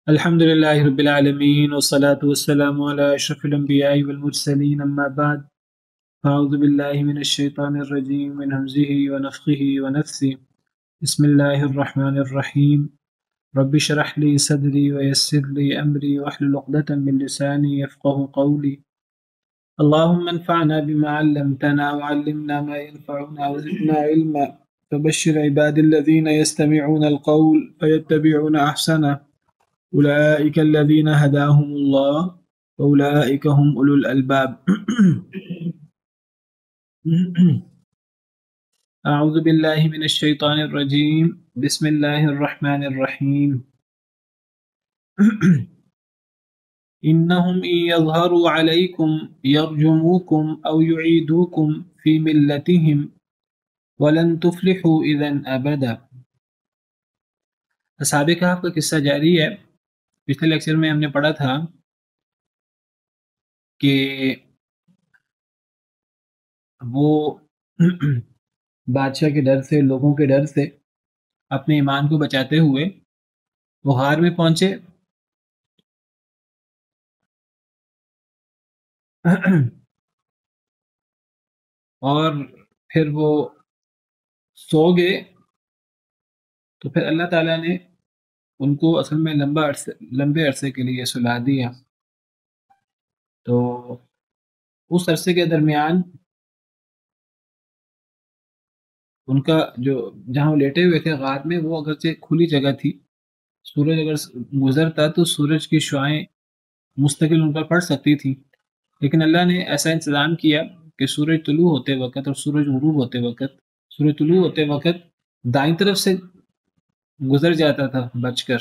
الحمد لله رب العالمين والصلاة والسلام على أشرف الأنبياء والمرسلين أما بعد فأعوذ بالله من الشيطان الرجيم من همزه ونفخه ونفثه بسم الله الرحمن الرحيم رب اشرح لي صدري ويسر لي أمري واحلل عقدة من لساني يفقه قولي اللهم انفعنا بما علمتنا وعلمنا ما ينفعنا وزدنا علما فبشر عباد الذين يستمعون القول فيتبعون أحسنه أولئك الذين هداهم الله وأولئك هم أولو الألباب أعوذ بالله من الشيطان الرجيم بسم الله الرحمن الرحيم إنهم إن يظهروا عليكم يرجموكم أو يعيدوكم في ملتهم ولن تفلحوا إذن أبدا. اصحاب کہف کا قصہ جاری ہے. پچھلے لیکچر میں ہم نے پڑھا تھا کہ وہ بادشاہ کے ڈر سے، لوگوں کے ڈر سے اپنے ایمان کو بچاتے ہوئے وہ غار میں پہنچے اور پھر وہ سو گئے. تو پھر اللہ تعالیٰ نے ان کو اصل میں لمبے عرصے کے لیے سلا دیا. تو اس عرصے کے درمیان ان کا جو جہاں وہ لیٹے ہوئے تھے غار میں، وہ اگرچہ کھلی جگہ تھی، سورج اگر گزرتا تو سورج کی شعائیں مستقل ان پر پڑ سکتی تھی، لیکن اللہ نے ایسا انتظام کیا کہ سورج طلوع ہوتے وقت اور سورج غروب ہوتے وقت، سورج طلوع ہوتے وقت دائیں طرف سے گزر جاتا تھا بچ کر،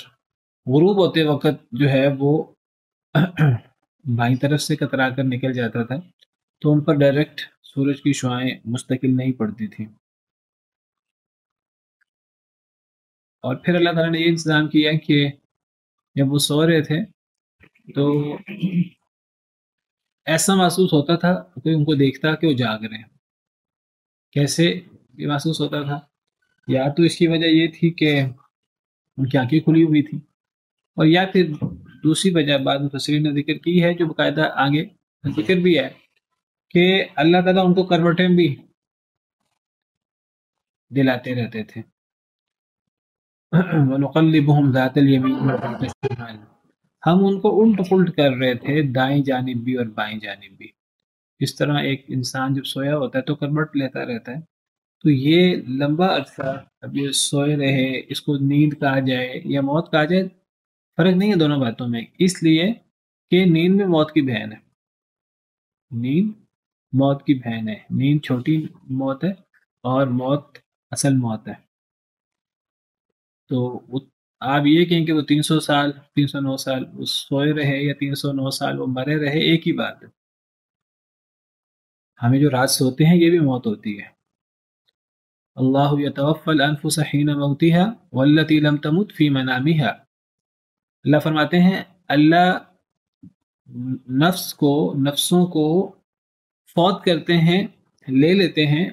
غروب ہوتے وقت جو ہے وہ بائیں طرف سے کترا کر نکل جاتا تھا. تو ان پر ڈائریکٹ سورج کی شعائیں مستقل نہیں پڑتی تھیں. اور پھر اللہ تعالیٰ نے یہ انتظام کیا کہ جب وہ سو رہے تھے تو ایسا محسوس ہوتا تھا کوئی ان کو دیکھتا کہ وہ جاگ رہے ہیں. کیسے یہ محسوس ہوتا تھا؟ یا تو اس کی وجہ یہ تھی کہ ان کی آنکھیں کھلی ہوئی تھی، اور یا پھر دوسری وجہ بعض مفسرین نے ذکر کی ہے جو باقاعدہ آگے ذکر بھی ہے کہ اللہ تعالیٰ ان کو کروٹیں بھی دلاتے رہتے تھے. وَنُقَلِّبُهُمْ ذَاتَ الْيَمِينِ وَذَاتَ الشِّمَالِ، ہم ان کو الٹ پلٹ کر رہے تھے دائیں جانب بھی اور بائیں جانب بھی. اس طرح ایک انسان جب سویا ہوتا ہے تو کروٹ لیتا رہتا ہے. تو یہ لمبا عرصہ اب یہ سوئے رہے، اس کو نیند کہا جائے یا موت کہا جائے، فرق نہیں ہے دونوں باتوں میں، اس لیے کہ نیند میں موت کی بہن ہے. نیند موت کی بہن ہے. نیند چھوٹی موت ہے اور موت اصل موت ہے. تو آپ یہ کہیں کہ وہ 300 سال 309 سال وہ سوئے رہے یا 309 سال وہ مرے رہے، ایک ہی بات ہے. ہمیں جو رات سوتے ہیں یہ بھی موت ہوتی ہے. اللہ یتوفی الانفس حین موتها والتی لم تمت فی منامها. اللہ فرماتے ہیں اللہ نفسوں کو فوت کرتے ہیں، لے لیتے ہیں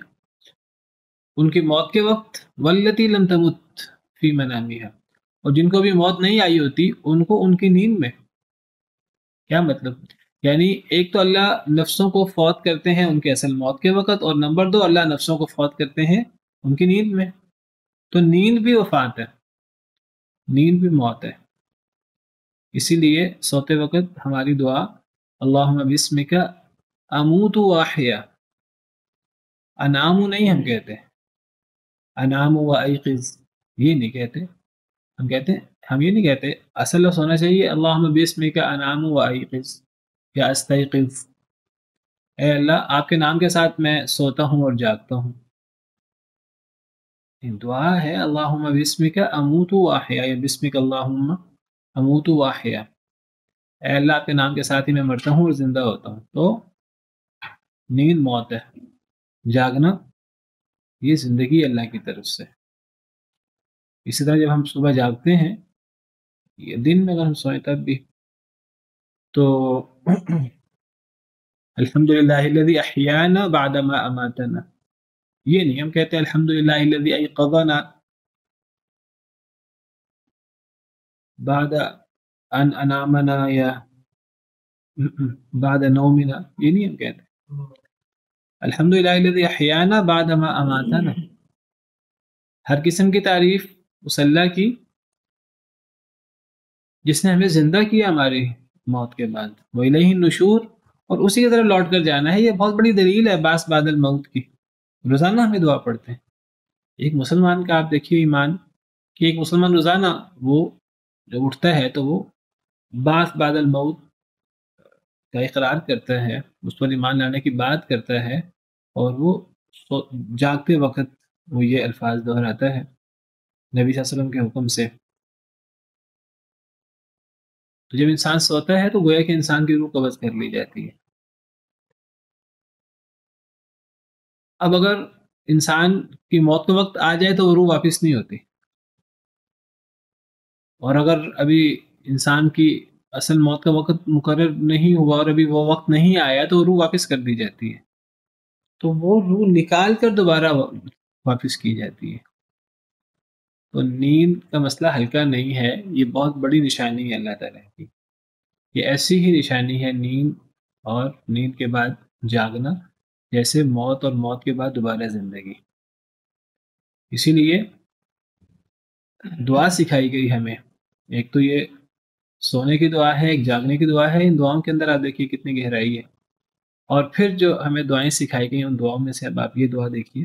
ان کی موت کے وقت، والتی لم تمت فی منامها، اور جن کو بھی موت نہیں آئی ہوتی ان کو ان کی نیند میں. کیا مطلب؟ یعنی ایک تو اللہ نفسوں کو فوت کرتے ہیں ان کے اصل موت کے وقت، اور نمبر 2 اللہ نفسوں کو فوت کرتے ہیں ان کی نیند میں. تو نیند بھی وفات ہے، نیند بھی موت ہے. اسی لیے سوتے وقت ہماری دعا اللہم بسمک اموت و احیا. انام نہیں ہم کہتے، انام و ایقظ یہ نہیں کہتے. ہم یہ نہیں کہتے، اصل لفظ ہونا چاہیے اللہم بسمک انام و ایقظ یا استیقظ. اے اللہ آپ کے نام کے ساتھ میں سوتا ہوں اور جاگتا ہوں. دعا ہے اللہم بسمک اموت و احیا، یا بسمک اللہم اموت و احیا. اے اللہ آپ کے نام کے ساتھ ہی میں مرتا ہوں اور زندہ ہوتا ہوں. تو نیند موت ہے، جاگنا یہ زندگی اللہ کی طرف سے. اسی طرح جب ہم صبح جاگتے ہیں، یہ دن میں اگر ہم سوئیں تب بھی، تو الحمدللہ الذی احیانا بعد ما اماتنا، یہ نہیں ہم کہتے الحمدللہ الذی ایقظنا بعد ان انامنا یا بعد نومنا، یہ نہیں ہم کہتے. الحمدللہ الذی احیانا بعد ما اماتنا. ہر قسم کی تعریف اس اللہ کی جس نے ہمیں زندہ کیا ہماری موت کے بعد. وَإِلَيْهِ النُّشُورُ، اور اسی کی طرف لوٹ کر جانا ہے. یہ بہت بڑی دلیل ہے باس بعد الموت کی. روزانہ ہمیں دعا پڑھتے ہیں. ایک مسلمان کا آپ دیکھیے ایمان کہ ایک مسلمان روزانہ وہ جب اٹھتا ہے تو وہ باس بعد الموت کا اقرار کرتا ہے، اس پر ایمان لانے کی بات کرتا ہے، اور وہ جاگتے وقت وہ یہ الفاظ دہراتا ہے نبی صلی اللہ علیہ وسلم کے حکم سے. تو جب انسان سوتا ہے تو گویا کہ انسان کی روح قبض کر لی جاتی ہے. اب اگر انسان کی موت کا وقت آ جائے تو وہ روح واپس نہیں ہوتی، اور اگر ابھی انسان کی اصل موت کا وقت مقرر نہیں ہوا اور ابھی وہ وقت نہیں آیا تو روح واپس کر دی جاتی ہے. تو وہ روح نکال کر دوبارہ واپس کی جاتی ہے. تو نیند کا مسئلہ ہلکا نہیں ہے، یہ بہت بڑی نشانی ہے اللہ تعالیٰ کی. یہ ایسی ہی نشانی ہے نیند اور نیند کے بعد جاگنا جیسے موت اور موت کے بعد دوبارہ زندگی. اسی لیے دعا سکھائی گئی ہمیں. ایک تو یہ سونے کی دعا ہے، ایک جاگنے کی دعا ہے. ان دعاؤں کے اندر آپ دیکھیے کتنی گہرائی ہے. اور پھر جو ہمیں دعائیں سکھائی گئی ان دعاؤں میں سے اب آپ یہ دعا دیکھیے.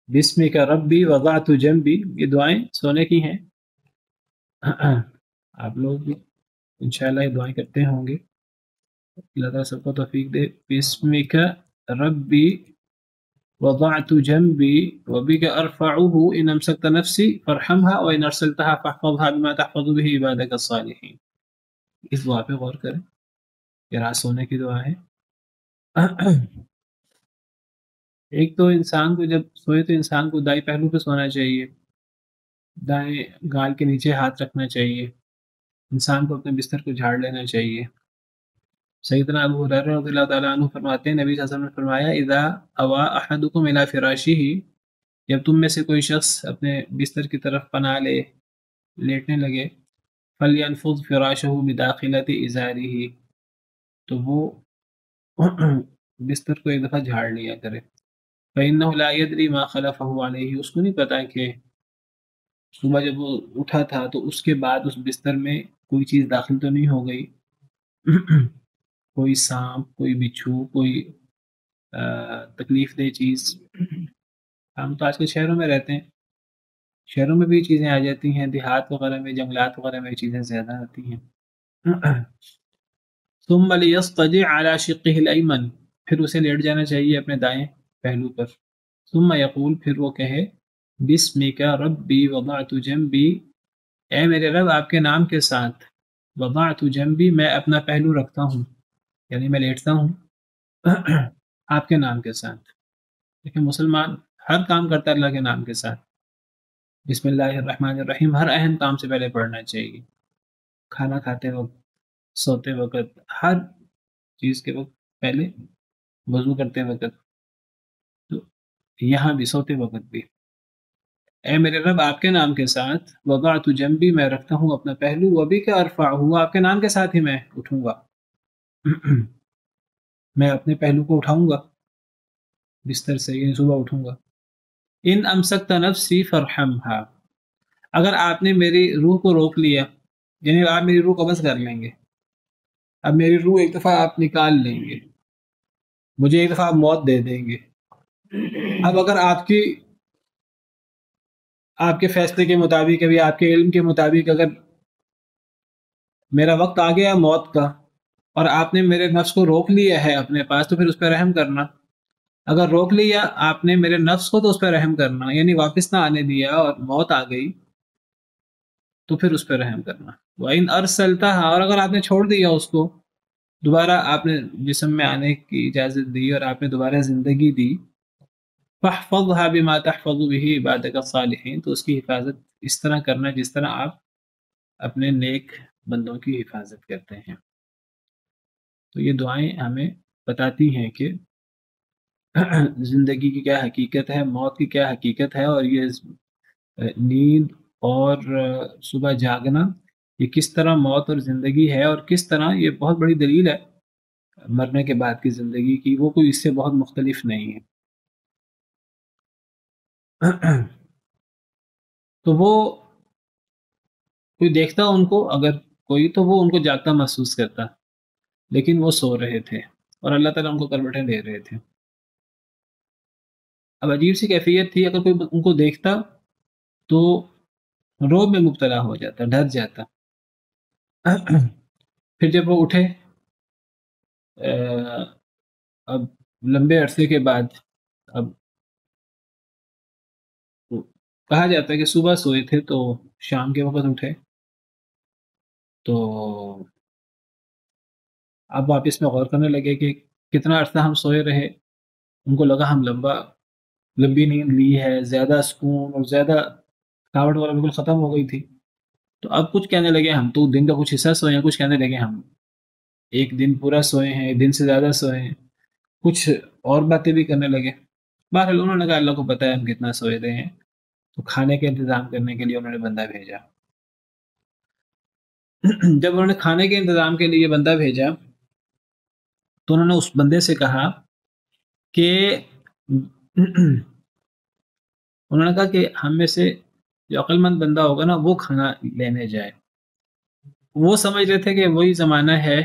بسمک ربی وضعت جنبی، یہ دعائیں سونے کی ہیں. آپ لوگ بھی انشاءاللہ یہ دعائیں کرتے ہوں گے. اللہ تعالیٰ سب کو توفیق دے. بسمک ربی وضعت جنبی وبک ارفعه ان امسکت نفسی فرحمها وان ارسلتها فاحفظها بما تحفظ به عبادك الصالحین. اس دعا پہ غور کریں، یہ رات سونے کی دعا ہے. ایک تو انسان کو جب سوئے تو انسان کو دائیں پہلو پہ سونا چاہیے، دائیں گال کے نیچے ہاتھ رکھنا چاہیے. انسان کو اپنے بستر کو جھاڑ لینا چاہیے. سیدنا ابو ہریرہ رضی اللہ تعالیٰ عنہ فرماتے ہیں نبی صلی اللہ علیہ وسلم نے فرمایا اذا اوا احدکم الی فراشہ، جب تم میں سے کوئی شخص اپنے بستر کی طرف پناہ لے، لیٹنے لگے، فلینفض فراشہ بداخلۃ ازارہ، تو وہ بستر کو ایک دفعہ جھاڑ لیا کرے. فإنہ لا یدری ما خلفہ علیہ، اس کو نہیں پتا کہ صبح جب وہ اٹھا تھا تو اس کے بعد اس بستر میں کوئی چیز داخل تو نہیں ہو گئی. کوئی سانپ، کوئی بچھو، کوئی تکلیف دہ چیز. ہم تو آج کل شہروں میں رہتے ہیں، شہروں میں بھی یہ چیزیں آ جاتی ہیں، دیہات وغیرہ میں، جنگلات وغیرہ میں یہ چیزیں زیادہ آتی ہیں. ثم لیضطجع علی شقہ الایمن، پھر اسے لیٹ جانا چاہیے اپنے دائیں پہلو پر. ثم یقول، پھر وہ کہے بسمک ربی وضعت جنبی، اے میرے رب آپ کے نام کے ساتھ، وضعت جنبی میں اپنا پہلو رکھتا ہوں، یعنی میں لیٹتا ہوں آپ کے نام کے ساتھ. لیکن مسلمان ہر کام کرتا ہے اللہ کے نام کے ساتھ. بسم اللہ الرحمن الرحیم ہر اہم کام سے پہلے پڑھنا چاہیے، کھانا کھاتے وقت، سوتے وقت، ہر چیز کے وقت پہلے، وضو کرتے وقت، تو یہاں بھی سوتے وقت بھی. اے میرے رب آپ کے نام کے ساتھ، وضعت جنبی میں رکھتا ہوں اپنا پہلو، وبک ارفعہ آپ کے نام کے ساتھ ہی میں اٹھوں گا. میں اپنے پہلو کو اٹھاؤں گا بستر سے، یعنی صبح اٹھوں گا. ان امسکت نفسی فرحمھا، اگر آپ نے میری روح کو روک لیا، یعنی آپ میری روح قبض کر لیں گے، اب میری روح ایک دفعہ آپ نکال لیں گے، مجھے ایک دفعہ آپ موت دے دیں گے. اب اگر آپ کے فیصلے کے مطابق، ابھی آپ کے علم کے مطابق اگر میرا وقت آ گیا موت کا اور آپ نے میرے نفس کو روک لیا ہے اپنے پاس، تو پھر اس پہ رحم کرنا. اگر روک لیا آپ نے میرے نفس کو تو اس پہ رحم کرنا، یعنی واپس نہ آنے دیا اور موت آ گئی تو پھر اس پہ رحم کرنا. وَإِنْ أَرْسَلْتَهَا، اور اگر آپ نے چھوڑ دیا اس کو، دوبارہ آپ نے جسم میں آنے کی اجازت دی اور آپ نے دوبارہ زندگی دی، فَاحْفَظْهَا بِمَا تَحْفَظُ بِهِ عِبَادَكَ الصَّالِحِينَ، تو اس کی حفاظت اس طرح کرنا جس طرح آپ اپنے نیک بندوں کی حفاظت کرتے ہیں. تو یہ دعائیں ہمیں بتاتی ہیں کہ زندگی کی کیا حقیقت ہے، موت کی کیا حقیقت ہے، اور یہ نیند اور صبح جاگنا یہ کس طرح موت اور زندگی ہے، اور کس طرح یہ بہت بڑی دلیل ہے مرنے کے بعد کی زندگی کی، وہ کوئی اس سے بہت مختلف نہیں ہے۔ تو وہ کوئی دیکھتا ان کو، اگر کوئی، تو وہ ان کو جاگتا محسوس کرتا، لیکن وہ سو رہے تھے اور اللہ تعالیٰ ان کو کروٹیں دے رہے تھے۔ اب عجیب سی کیفیت تھی، اگر کوئی ان کو دیکھتا تو روب میں مبتلا ہو جاتا، ڈر جاتا۔ پھر جب وہ اٹھے اب لمبے عرصے کے بعد، اب کہا جاتا ہے کہ صبح سوئے تھے تو شام کے وقت اٹھے، تو اب واپس میں غور کرنے لگے کہ کتنا عرصہ ہم سوئے رہے۔ ان کو لگا ہم لمبی نیند لی ہے، زیادہ سکون اور زیادہ تھکاوٹ وغیرہ بالکل ختم ہو گئی تھی۔ تو اب کچھ کہنے لگے ہم تو دن کا کچھ حصہ سوئے ہیں، کچھ کہنے لگے ہم ایک دن پورا سوئے ہیں، ایک دن سے زیادہ سوئے ہیں، کچھ اور باتیں بھی کرنے لگے۔ بہرحال انہوں نے کہا اللہ کو پتہ ہے ہم کتنا سوئے رہے ہیں، تو کھانے کا انتظام کرنے کے لیے انہوں نے بندہ بھیجا۔ جب انہوں نے کھانے کے انتظام کے لیے بندہ بھیجا تو انہوں نے اس بندے سے کہا کہ انہوں نے کہا کہ ہم میں سے جو عقل مند بندہ ہوگا نا وہ کھانا لینے جائے۔ وہ سمجھ رہے تھے کہ وہی زمانہ ہے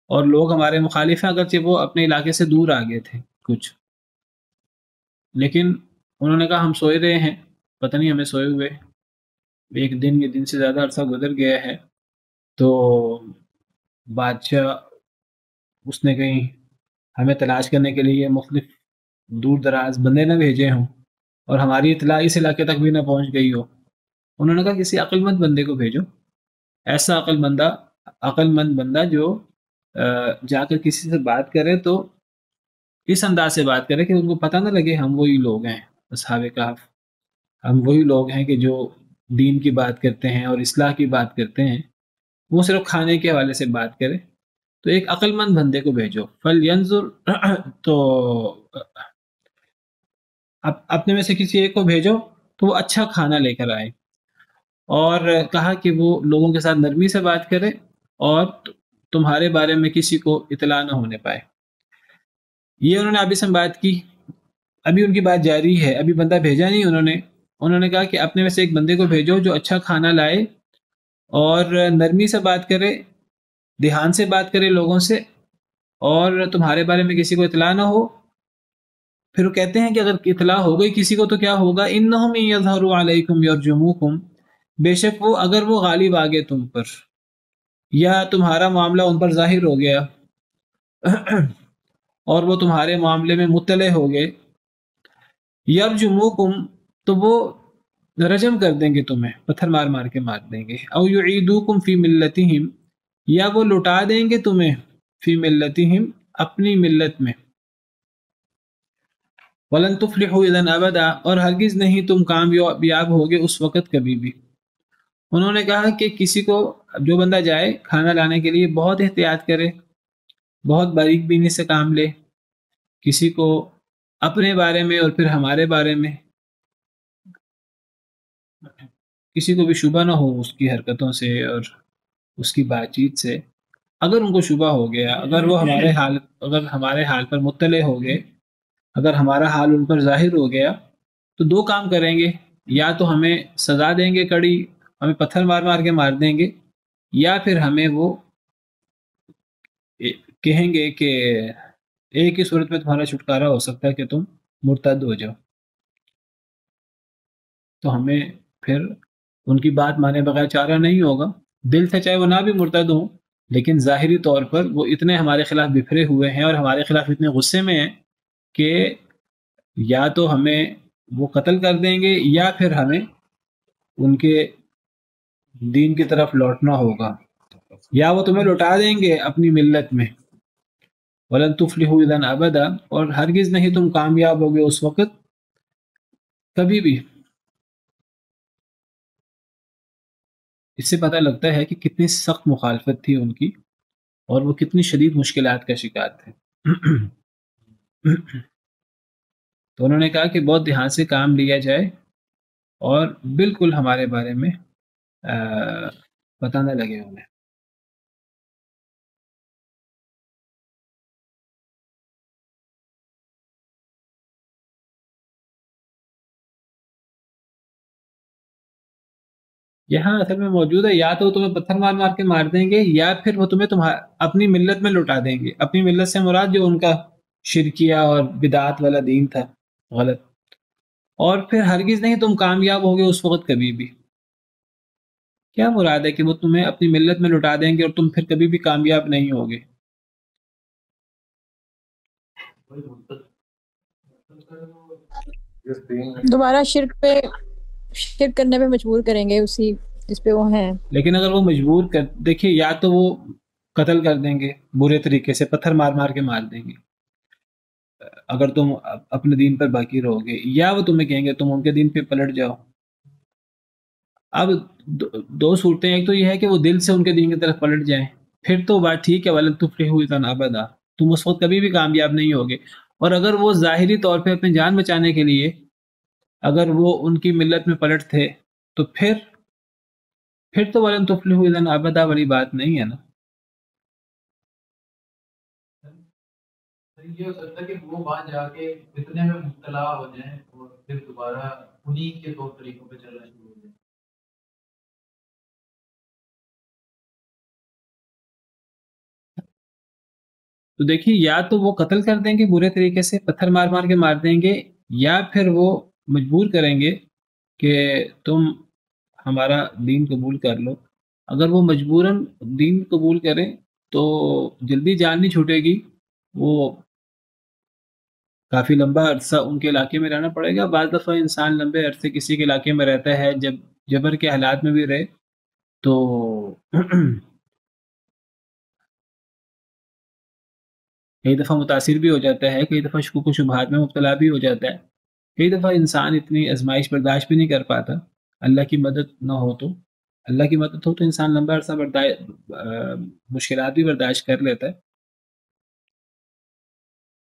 اور لوگ ہمارے مخالف ہیں، اگرچہ وہ اپنے علاقے سے دور آ گئے تھے کچھ، لیکن انہوں نے کہا ہم سوئے رہے ہیں، پتہ نہیں ہمیں سوئے ہوئے ایک دن یا دن سے زیادہ عرصہ گزر گیا ہے۔ تو بادشاہ اس نے کہیں ہمیں تلاش کرنے کے لیے مختلف دور دراز بندے نہ بھیجے ہوں اور ہماری اطلاع اس علاقے تک بھی نہ پہنچ گئی ہو۔ انہوں نے کہا کسی عقل مند بندے کو بھیجو، ایسا عقل مند بندہ جو جا کر کسی سے بات کرے تو اس انداز سے بات کرے کہ ان کو پتہ نہ لگے ہم وہی لوگ ہیں اصحاب کہف، ہم وہی لوگ ہیں کہ جو دین کی بات کرتے ہیں اور اصلاح کی بات کرتے ہیں، وہ صرف کھانے کے حوالے سے بات کرے۔ تو ایک عقل مند بندے کو بھیجو، فَلْيَنظُرْ تو اپنے میں سے کسی ایک کو بھیجو تو وہ اچھا کھانا لے کر آئے، اور کہا کہ وہ لوگوں کے ساتھ نرمی سے بات کرے اور تمہارے بارے میں کسی کو اطلاع نہ ہونے پائے۔ یہ انہوں نے ابھی سے بات کی، ابھی ان کی بات جاری ہے، ابھی بندہ بھیجا نہیں انہوں نے کہا کہ اپنے میں سے ایک بندے کو بھیجو جو اچھا کھانا لائے اور نرمی سے بات کرے، دھیان سے بات کرے لوگوں سے، اور تمہارے بارے میں کسی کو اطلاع نہ ہو۔ پھر وہ کہتے ہیں کہ اگر اطلاع ہو گئی کسی کو تو کیا ہوگا، انہم ان یظہروا علیکم یرجموکم، بے شک وہ اگر وہ غالب آ گئے تم پر یا تمہارا معاملہ ان پر ظاہر ہو گیا اور وہ تمہارے معاملے میں مطلع ہو گئے، یرجموکم تو وہ رجم کر دیں گے، تمہیں پتھر مار مار کے مار دیں گے، او یعیدوکم فی ملتہم، یا وہ لٹا دیں گے تمہیں فی ملتہم اپنی ملت میں، وَلَن تُفْلِحُوا إِذًا أَبَدًا، اور ہرگز نہیں تم کامیاب ہوگے اس وقت کبھی بھی۔ انہوں نے کہا کہ کسی کو جو بندہ جائے کھانا لانے کے لیے بہت احتیاط کرے، بہت باریک بینی سے کام لے، کسی کو اپنے بارے میں اور پھر ہمارے بارے میں کسی کو بھی شبہ نہ ہو اس کی حرکتوں سے اور اس کی بات چیت سے۔ اگر ان کو شبہ ہو گیا، اگر ہمارے حال پر مطلع ہو گئے، اگر ہمارا حال ان پر ظاہر ہو گیا تو دو کام کریں گے، یا تو ہمیں سزا دیں گے کڑی، ہمیں پتھر مار مار کے مار دیں گے، یا پھر ہمیں وہ کہیں گے کہ ایک ہی صورت میں تمہارا چھٹکارا ہو سکتا ہے کہ تم مرتد ہو جاؤ۔ تو ہمیں پھر ان کی بات مانے بغیر چارہ نہیں ہوگا، دل سے چاہے وہ نہ بھی مرتد ہوں، لیکن ظاہری طور پر وہ اتنے ہمارے خلاف بکھرے ہوئے ہیں اور ہمارے خلاف اتنے غصے میں ہیں کہ یا تو ہمیں وہ قتل کر دیں گے یا پھر ہمیں ان کے دین کی طرف لوٹنا ہوگا، یا وہ تمہیں لوٹا دیں گے اپنی ملت میں۔ وَلَن تُفْلِحُوا إِذًا أَبَدًا، اور ہرگز نہیں تم کامیاب ہوگے اس وقت کبھی بھی۔ اس سے پتہ لگتا ہے کہ کتنی سخت مخالفت تھی ان کی اور وہ کتنی شدید مشکلات کا شکار تھے۔ تو انہوں نے کہا کہ بہت دھیان سے کام لیا جائے اور بالکل ہمارے بارے میں پتہ نہ لگے انہیں. یہاں اصل میں موجود ہے، یا تو وہ تمہیں پتھر مار مار کے مار دیں گے، یا پھر وہ تمہیں اپنی ملت میں لوٹا دیں گے. اپنی ملت سے مراد جو ان کا شرکیہ اور بدعات والا دین تھا، غلط. اور پھر ہرگز نہیں تم کامیاب ہوگے اس وقت کبھی بھی. کیا مراد ہے کہ وہ تمہیں اپنی ملت میں لوٹا دیں گے اور تم پھر کبھی بھی کامیاب نہیں ہوگے؟ دوبارہ شرک کرنے پہ مجبور کریں گے اسی جس پہ وہ ہیں. لیکن اگر وہ مجبور کر دیکھیے، یا تو وہ قتل کر دیں گے برے طریقے سے، پتھر مار مار کے مار دیں گے اگر تم اپنے دین پر باقی رہو گے، یا وہ تمہیں کہیں گے تم ان کے دین پہ پلٹ جاؤ. اب دو صورتیں، ایک تو یہ ہے کہ وہ دل سے ان کے دین کی طرف پلٹ جائیں، پھر تو بات ٹھیک ہے، وَلَن تُفْلِحُوا اِذًا أَبَدًا، تم اس وقت کبھی بھی کامیاب نہیں ہوگے. اور اگر وہ ظاہری طور پہ اپنی جان بچانے کے لیے اگر وہ ان کی ملت میں پلٹ تھے، تو پھر تو وَلَن تُفْلِحُوا اِذًا أَبَدًا والی بات نہیں ہے نا. یہ ہو سکتا ہے کہ وہ وہاں جا کے اتنے میں مبتلا ہو جائیں اور پھر دوبارہ انہی کے طور طریقوں پہ چلنا شروع ہو جائیں. تو دیکھیے، یا تو وہ قتل کر دیں گے برے طریقے سے، پتھر مار مار کے مار دیں گے، یا پھر وہ مجبور کریں گے کہ تم ہمارا دین قبول کر لو. اگر وہ مجبوراً دین قبول کریں تو جلدی جان نہیں چھوٹے گی، وہ کافی لمبا عرصہ ان کے علاقے میں رہنا پڑے گا. بعض دفعہ انسان لمبے عرصے کسی کے علاقے میں رہتا ہے، جب جبر کے حالات میں بھی رہے تو کئی دفعہ متاثر بھی ہو جاتا ہے، کئی دفعہ شکوک و شبہات میں مبتلا بھی ہو جاتا ہے، کئی دفعہ انسان اتنی آزمائش برداشت بھی نہیں کر پاتا. اللہ کی مدد نہ ہو تو، اللہ کی مدد ہو تو انسان لمبا عرصہ مشکلات بھی برداشت کر لیتا ہے.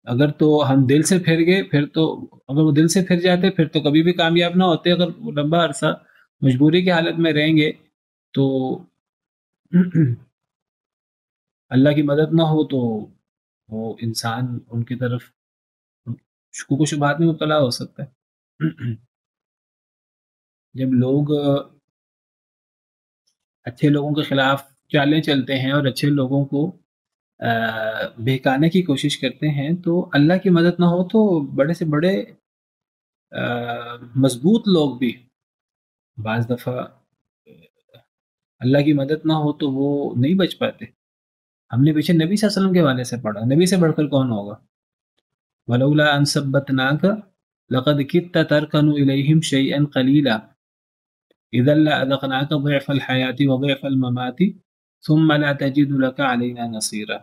اگر تو ہم دل سے پھر گئے، پھر تو اگر وہ دل سے پھر جاتے پھر تو کبھی بھی کامیاب نہ ہوتے. اگر وہ لمبا عرصہ مجبوری کی حالت میں رہیں گے تو اللہ کی مدد نہ ہو تو وہ انسان ان کی طرف شکوک و شبہات میں مبتلا ہو سکتا ہے. جب لوگ اچھے لوگوں کے خلاف چالیں چلتے ہیں اور اچھے لوگوں کو بہکانے کی کوشش کرتے ہیں، تو اللہ کی مدد نہ ہو تو بڑے سے بڑے مضبوط لوگ بھی بعض دفعہ اللہ کی مدد نہ ہو تو وہ نہیں بچ پاتے. ہم نے پیچھے نبی صلی اللہ علیہ وسلم کے حوالے سے پڑھا، نبی سے بڑھ کر کون ہوگا؟ وَلَوْلَا أَن ثَبَّتْنَاكَ لَقَدْ كِدتَّ تَرْكَنُ إِلَيْهِمْ شَيْئًا قَلِيلًا إِذًا لَأَذَقْنَاكَ ضِعْفَ الْحَيَاةِ وَضِعْفَ الْمَمَاتِ ثُمَّ لَا تَجِدُ لَكَ عَلَيْنَا نَصِيرًا.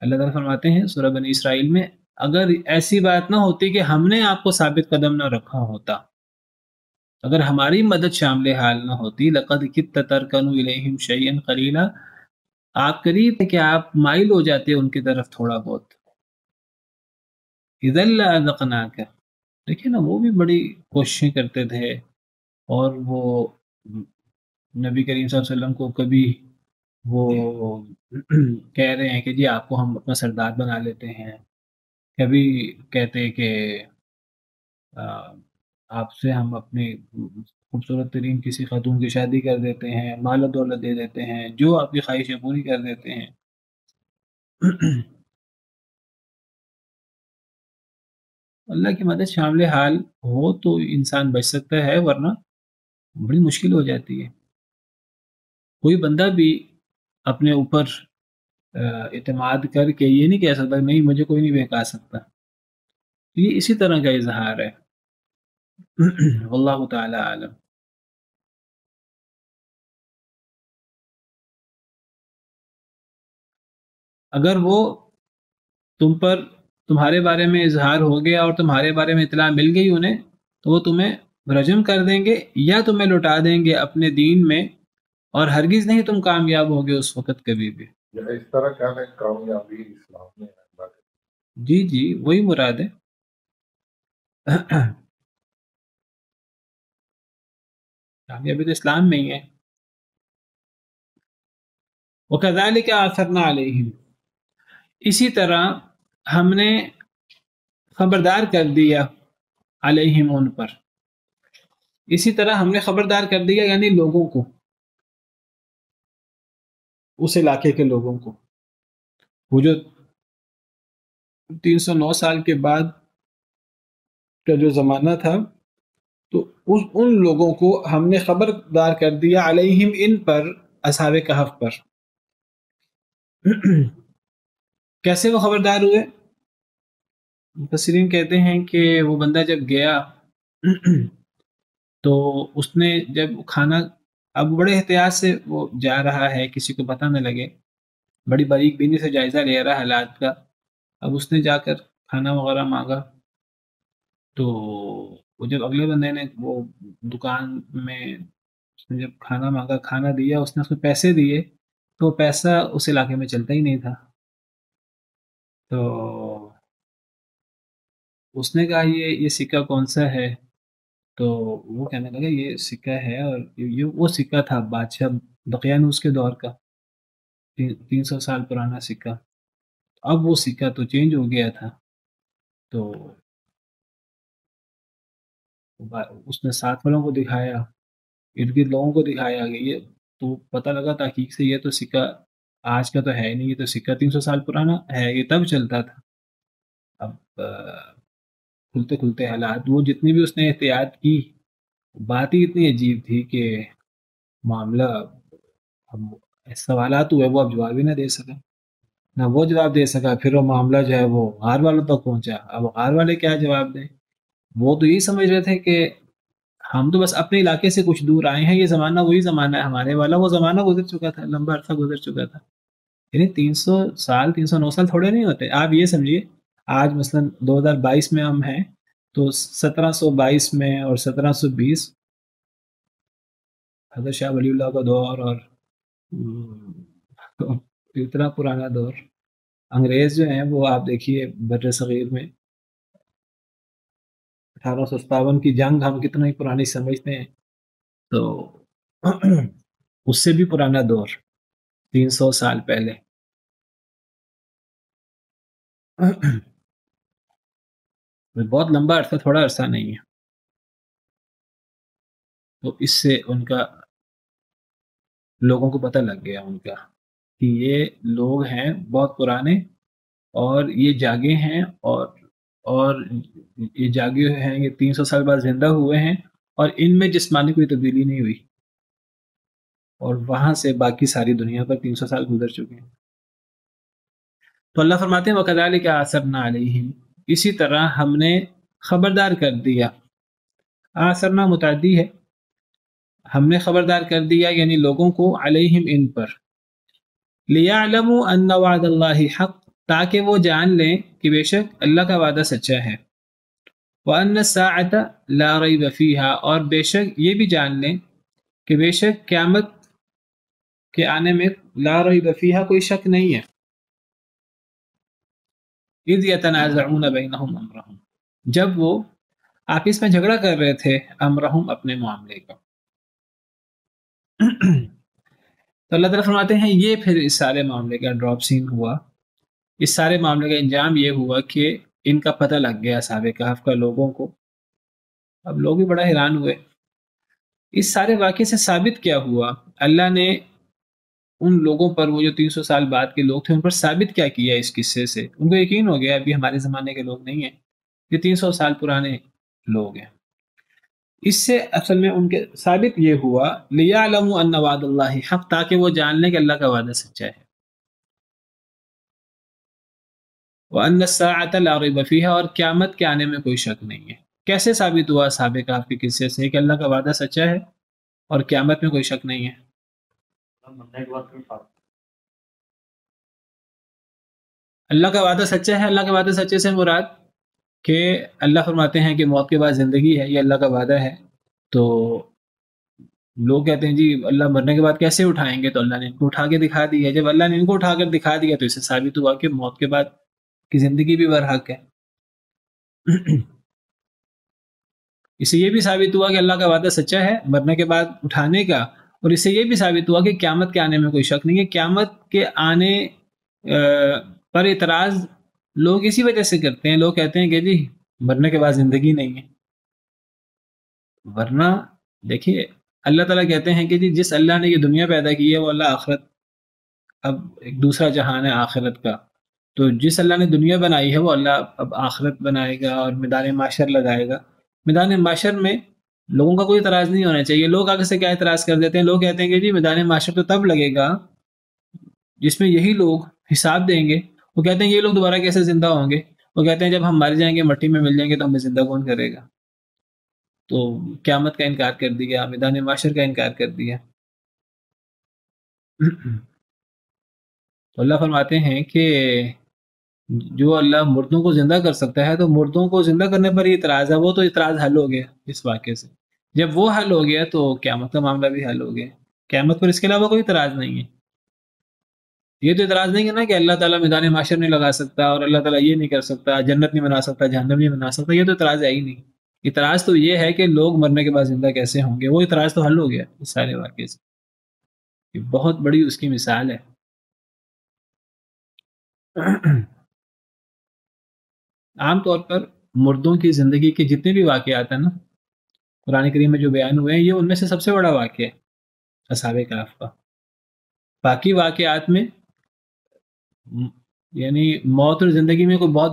اللہ تعالیٰ فرماتے ہیں سورہ بنی اسرائیل میں، اگر ایسی بات نہ ہوتی کہ ہم نے آپ کو ثابت قدم نہ رکھا ہوتا، اگر ہماری مدد شامل حال نہ ہوتی، لَقَدْ كِدتَّ تَرْكَنُ إِلَيْهِمْ شَيْئًا قَلِيلًا، آپ قریب ہے کہ آپ مائل ہو جاتے ان کی طرف تھوڑا بہت. اِذًا لَأَذَقْنَاكَ، دیکھیں نا، وہ بھی بڑی کوششیں کرتے تھے، اور وہ نبی کریم صلی اللہ علیہ وسلم کو کبھی وہ کہہ رہے ہیں کہ جی آپ کو ہم اپنا سردار بنا لیتے ہیں، کبھی کہتے کہ آپ سے ہم اپنی خوبصورت ترین کسی خاتون کی شادی کر دیتے ہیں، مال و دولت دے دیتے ہیں، جو آپ کی خواہشیں پوری کر دیتے ہیں. اللہ کی مدد شامل حال ہو تو انسان بچ سکتا ہے، ورنہ بڑی مشکل ہو جاتی ہے. کوئی بندہ بھی اپنے اوپر اعتماد کر کے یہ نہیں کہہ سکتا نہیں مجھے کوئی نہیں بہکا سکتا. یہ اسی طرح کا اظہار ہے. واللہ تعالی عالم. اگر وہ تمہارے بارے میں اظہار ہو گیا اور تمہارے بارے میں اطلاع مل گئی انہیں، تو وہ تمہیں رجم کر دیں گے یا تمہیں لوٹا دیں گے اپنے دین میں، اور ہرگز نہیں تم کامیاب ہوگے اس وقت کبھی بھی. اس طرح کہنا کامیابی اسلام میں ہے. جی وہی مراد ہے. کامیابی تو اسلام میں ہی ہے. وَكَذَلِكَ آثَرْنَا عَلَيْهِمْ، اسی طرح ہم نے خبردار کر دیا علیہم ان پر، اسی طرح ہم نے خبردار کر دیا یعنی لوگوں کو، اس علاقے کے لوگوں کو. وہ جو 309 سال کے بعد کا جو زمانہ تھا تو ان لوگوں کو ہم نے خبردار کر دیا علیہم ان پر، اصحاب کہف پر. کیسے وہ خبردار ہوئے؟ مفسرین کہتے ہیں کہ وہ بندہ جب گیا تو اس نے جب کھانا، اب بڑے احتیاط سے وہ جا رہا ہے، کسی کو پتہ نہ لگے، بڑی باریک بینی سے جائزہ لے رہا ہے حالات کا. اب اس نے جا کر کھانا وغیرہ مانگا تو وہ جب اگلے بندے نے وہ دکان میں اس نے جب کھانا مانگا، کھانا دیا، اس نے اس کو پیسے دیے تو پیسہ اس علاقے میں چلتا ہی نہیں تھا. تو اس نے کہا یہ سکہ کون سا ہے؟ تو وہ کہنے لگا یہ سکہ ہے، اور یہ وہ سکہ تھا بادشاہ دقیانوس کے دور کا، 300 سال پرانا سکہ. اب وہ سکہ تو چینج ہو گیا تھا. تو اس نے ساتھ والوں کو دکھایا، ارد گرد لوگوں کو دکھایا کہ یہ تو پتہ لگا تحقیق سے یہ تو سکہ آج کا تو ہے نہیں، یہ تو سکہ 300 سال پرانا ہے، یہ تب چلتا تھا. اب کھلتے کھلتے حالات، وہ جتنی بھی اس نے احتیاط کی، بات ہی اتنی عجیب تھی کہ معاملہ، اب سوالات ہوئے وہ اب جواب ہی نہ دے سکا، نہ وہ جواب دے سکا. پھر وہ معاملہ جو ہے وہ غار والوں تک پہنچا. اب غار والے کیا جواب دیں؟ وہ تو یہی سمجھ رہے تھے کہ ہم تو بس اپنے علاقے سے کچھ دور آئے ہیں، یہ زمانہ وہی زمانہ ہے ہمارے والا، وہ زمانہ گزر چکا تھا، لمبا عرصہ گزر چکا تھا. یعنی 300 سال 309 سال تھوڑے نہیں ہوتے. آپ یہ سمجھیے آج مثلا 2022 میں ہم ہیں تو 1722 میں اور 1720 حضرت شاہ ولی اللہ کا دور، اور اتنا پرانا دور. انگریز جو ہیں وہ آپ دیکھیے بر صغیر میں 1857 کی جنگ ہم کتنا ہی پرانی سمجھتے ہیں، تو اس سے بھی پرانا دور 300 سال پہلے. بہت لمبا عرصہ، تھوڑا عرصہ نہیں ہے. تو اس سے ان کا لوگوں کو پتہ لگ گیا ان کا کہ یہ لوگ ہیں بہت پرانے، اور یہ جاگے ہیں، اور یہ جاگے ہیں، یہ 300 سال بعد زندہ ہوئے ہیں، اور ان میں جسمانی کوئی تبدیلی نہیں ہوئی، اور وہاں سے باقی ساری دنیا پر 300 سال گزر چکے ہیں. تو اللہ فرماتے ہیں وَكَذَلِكَ آثَرْنَا عَلَيْهِمْ، اسی طرح ہم نے خبردار کر دیا. آثرنا متعدی ہے، ہم نے خبردار کر دیا یعنی لوگوں کو، علیہم ان پر، لِيَعْلَمُوا أَنَّ وَعْدَ اللَّهِ حق، تاکہ وہ جان لیں کہ بے شک اللہ کا وعدہ سچا ہے. وَأَنَّ السَّاعَةَ لَا رَيْبَ فِيهَا، اور بے شک یہ بھی جان لیں کہ بے شک قیامت کے آنے میں لا ریب فیہا کوئی شک نہیں ہے. اذ یتنازعون بینہم امرہم، جب وہ آپس میں جھگڑا کر رہے تھے، امرہم اپنے معاملے کا. تو اللہ تعالیٰ فرماتے ہیں یہ پھر اس سارے معاملے کا ڈراپ سین ہوا، اس سارے معاملے کا انجام یہ ہوا کہ ان کا پتہ لگ گیا اصحاب کہف کا لوگوں کو. اب لوگ بھی بڑا حیران ہوئے. اس سارے واقعے سے ثابت کیا ہوا؟ اللہ نے ان لوگوں پر، وہ جو 300 سال بعد کے لوگ تھے، ان پر ثابت کیا کیا اس قصے سے؟ ان کو یقین ہو گیا ابھی ہمارے زمانے کے لوگ نہیں ہیں، یہ 300 سال پرانے لوگ ہیں. اس سے اصل میں ان کے ثابت یہ ہوا لِيَعْلَمُوا أَنَّ وَعْدَ اللَّهِ حق، تاکہ وہ جان لیں کہ اللہ کا وعدہ سچا ہے. وَأَنَّ السَّاعَةَ لَا رَيْبَ فِيهَا، اور قیامت کے آنے میں کوئی شک نہیں ہے. کیسے ثابت ہوا اصحاب کہف کے قصے سے کہ اللہ کا وعدہ سچا ہے اور قیامت میں کوئی شک نہیں ہے؟ اللہ کا وعدہ سچا ہے. اللہ کا وعدہ سچے سے مراد کہ اللہ فرماتے ہیں کہ موت کے بعد زندگی ہے، یہ اللہ کا وعدہ ہے. تو لوگ کہتے ہیں جی اللہ مرنے کے بعد کیسے اٹھائیں گے؟ تو اللہ نے ان کو اٹھا کے دکھا دیا. جب اللہ نے ان کو اٹھا کر دکھا دیا تو اس سے ثابت ہوا کہ موت کے بعد کی زندگی بھی برحق ہے. اس سے یہ بھی ثابت ہوا کہ اللہ کا وعدہ سچا ہے مرنے کے بعد اٹھانے کا، اور اس سے یہ بھی ثابت ہوا کہ قیامت کے آنے میں کوئی شک نہیں ہے۔ قیامت کے آنے پر اعتراض لوگ اسی وجہ سے کرتے ہیں، لوگ کہتے ہیں کہ جی مرنے کے بعد زندگی نہیں ہے، ورنہ دیکھیے اللہ تعالیٰ کہتے ہیں کہ جی جس اللہ نے یہ دنیا پیدا کی ہے وہ اللہ آخرت، اب ایک دوسرا جہان ہے آخرت کا، تو جس اللہ نے دنیا بنائی ہے وہ اللہ اب آخرت بنائے گا اور میدان معاشر لگائے گا۔ میدان معاشر میں لوگوں کا کوئی اعتراض نہیں ہونا چاہیے۔ لوگ آگے سے کیا اعتراض کر دیتے ہیں، لوگ کہتے ہیں کہ جی میدان معاشر تو تب لگے گا جس میں یہی لوگ حساب دیں گے۔ وہ کہتے ہیں یہ لوگ دوبارہ کیسے زندہ ہوں گے؟ وہ کہتے ہیں جب ہم مر جائیں گے مٹی میں مل جائیں گے تو ہمیں زندہ کون کرے گا؟ تو قیامت کا انکار کر دیا، میدان معاشر کا انکار کر دیا۔ تو اللہ فرماتے ہیں کہ جو اللہ مردوں کو زندہ کر سکتا ہے تو مردوں کو زندہ کرنے پر یہ اعتراض ہے، وہ تو اعتراض حل ہو گیا اس واقعے سے۔ جب وہ حل ہو گیا تو قیامت کا معاملہ بھی حل ہو گیا، قیامت پر اس کے علاوہ کوئی اعتراض نہیں ہے۔ یہ تو اعتراض نہیں ہے نا کہ اللہ تعالیٰ میدان معاشر نہیں لگا سکتا اور اللہ تعالیٰ یہ نہیں کر سکتا، جنت نہیں بنا سکتا، جہنم نہیں بنا سکتا، یہ تو اعتراض ہے ہی نہیں۔ اعتراض تو یہ ہے کہ لوگ مرنے کے بعد زندہ کیسے ہوں گے، وہ اعتراض تو حل ہو گیا اس سارے واقعے سے۔ یہ بہت بڑی اس کی مثال ہے۔ عام طور پر مردوں کی زندگی کے جتنے بھی واقعات ہیں نا قرآن کریم میں جو بیان ہوئے ہیں، یہ ان میں سے سب سے بڑا واقعہ ہے اصحاب کہف کا۔ باقی واقعات میں یعنی موت اور زندگی میں کوئی بہت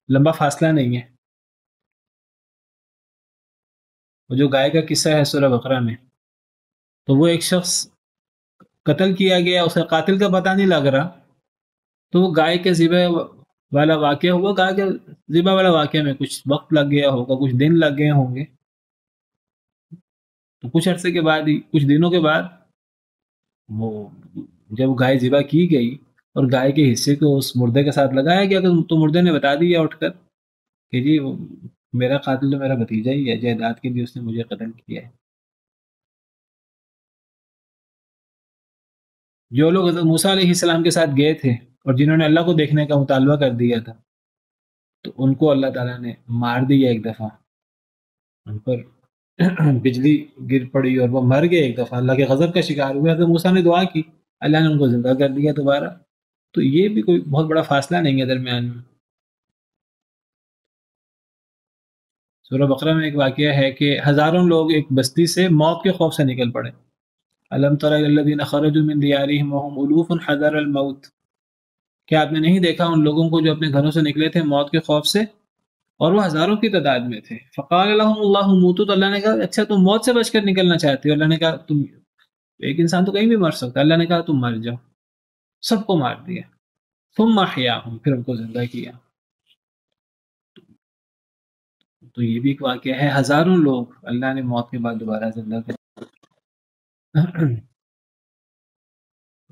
لمبا فاصلہ نہیں ہے۔ وہ جو گائے کا قصہ ہے سورہ بقرہ میں، تو وہ ایک شخص قتل کیا گیا، اس کا قاتل کا پتہ نہیں لگ رہا، تو وہ گائے کے ذبح والا واقعہ ہوا۔ گائے کے ذبح والا واقعہ میں کچھ وقت لگ گیا ہوگا، کچھ دن لگ گئے ہوں گے، تو کچھ عرصے کے بعد ہی، کچھ دنوں کے بعد، وہ جب گائے ذبح کی گئی اور گائے کے حصے کو اس مردے کے ساتھ لگایا گیا تو مردے نے بتا دیا اٹھ کر کہ جی میرا قاتل تو میرا بھتیجا ہی ہے، جائیداد کے لیے اس نے مجھے قتل کیا ہے۔ جو لوگ حضرت موسیٰ علیہ السلام کے ساتھ گئے تھے اور جنہوں نے اللہ کو دیکھنے کا مطالبہ کر دیا تھا، تو ان کو اللہ تعالیٰ نے مار دیا ایک دفعہ، ان پر بجلی گر پڑی اور وہ مر گئے ایک دفعہ، اللہ کے غضب کا شکار ہوئے۔ حضرت موسیٰ نے دعا کی، اللہ نے ان کو زندہ کر دیا دوبارہ۔ تو یہ بھی کوئی بہت بڑا فاصلہ نہیں ہے درمیان میں۔ سورہ بقرہ میں ایک واقعہ ہے کہ ہزاروں لوگ ایک بستی سے موت کے خوف سے نکل پڑے۔ الم تر الی الذین خرجوا من دیارہم وهم الوف حذر الموت، کیا آپ نے نہیں دیکھا ان لوگوں کو جو اپنے گھروں سے نکلے تھے موت کے خوف سے، اور وہ ہزاروں کی تعداد میں تھے۔ فقال لهم اللہ موتوا، تو اللہ نے کہا اچھا تم موت سے بچ کر نکلنا چاہتے ہو؟ اللہ نے کہا تم، ایک انسان تو کہیں بھی مر سکتا ہے، اللہ نے کہا تم مر جاؤ، سب کو مار دیا۔ ثم احیاهم، پھر ان کو زندہ کیا۔ تو یہ بھی ایک واقعہ ہے، ہزاروں لوگ اللہ نے موت کے بعد دوبارہ زندہ کر۔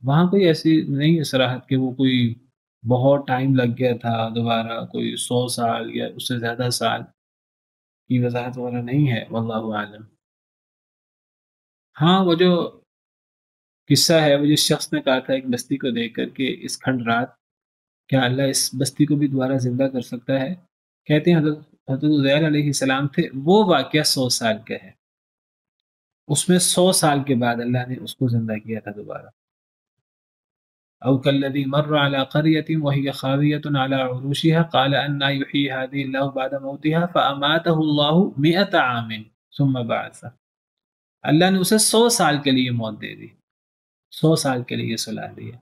وہاں کوئی ایسی نہیں صراحت کہ وہ کوئی بہت ٹائم لگ گیا تھا، دوبارہ کوئی 100 سال یا اس سے زیادہ سال کی وضاحت وغیرہ نہیں ہے، واللہ عالم۔ ہاں وہ جو قصہ ہے، وہ جس شخص نے کہا تھا ایک بستی کو دیکھ کر کہ اس کھنڈ رات کیا اللہ اس بستی کو بھی دوبارہ زندہ کر سکتا ہے، کہتے ہیں حضرت عزیر علیہ السلام تھے، وہ واقعہ 100 سال کا ہے، اس میں 100 سال کے بعد اللہ نے اس کو زندہ کیا تھا دوبارہ۔ او کالذی مر علی قریۃ وہی خاویۃ علی عروشها قال انا یحیی هذه اللہ بعد موتها فاماته اللہ 100 عام ثم بعثه، اللہ نے اسے 100 سال کے لیے موت دے دی، 100 سال کے لیے سلا دیا،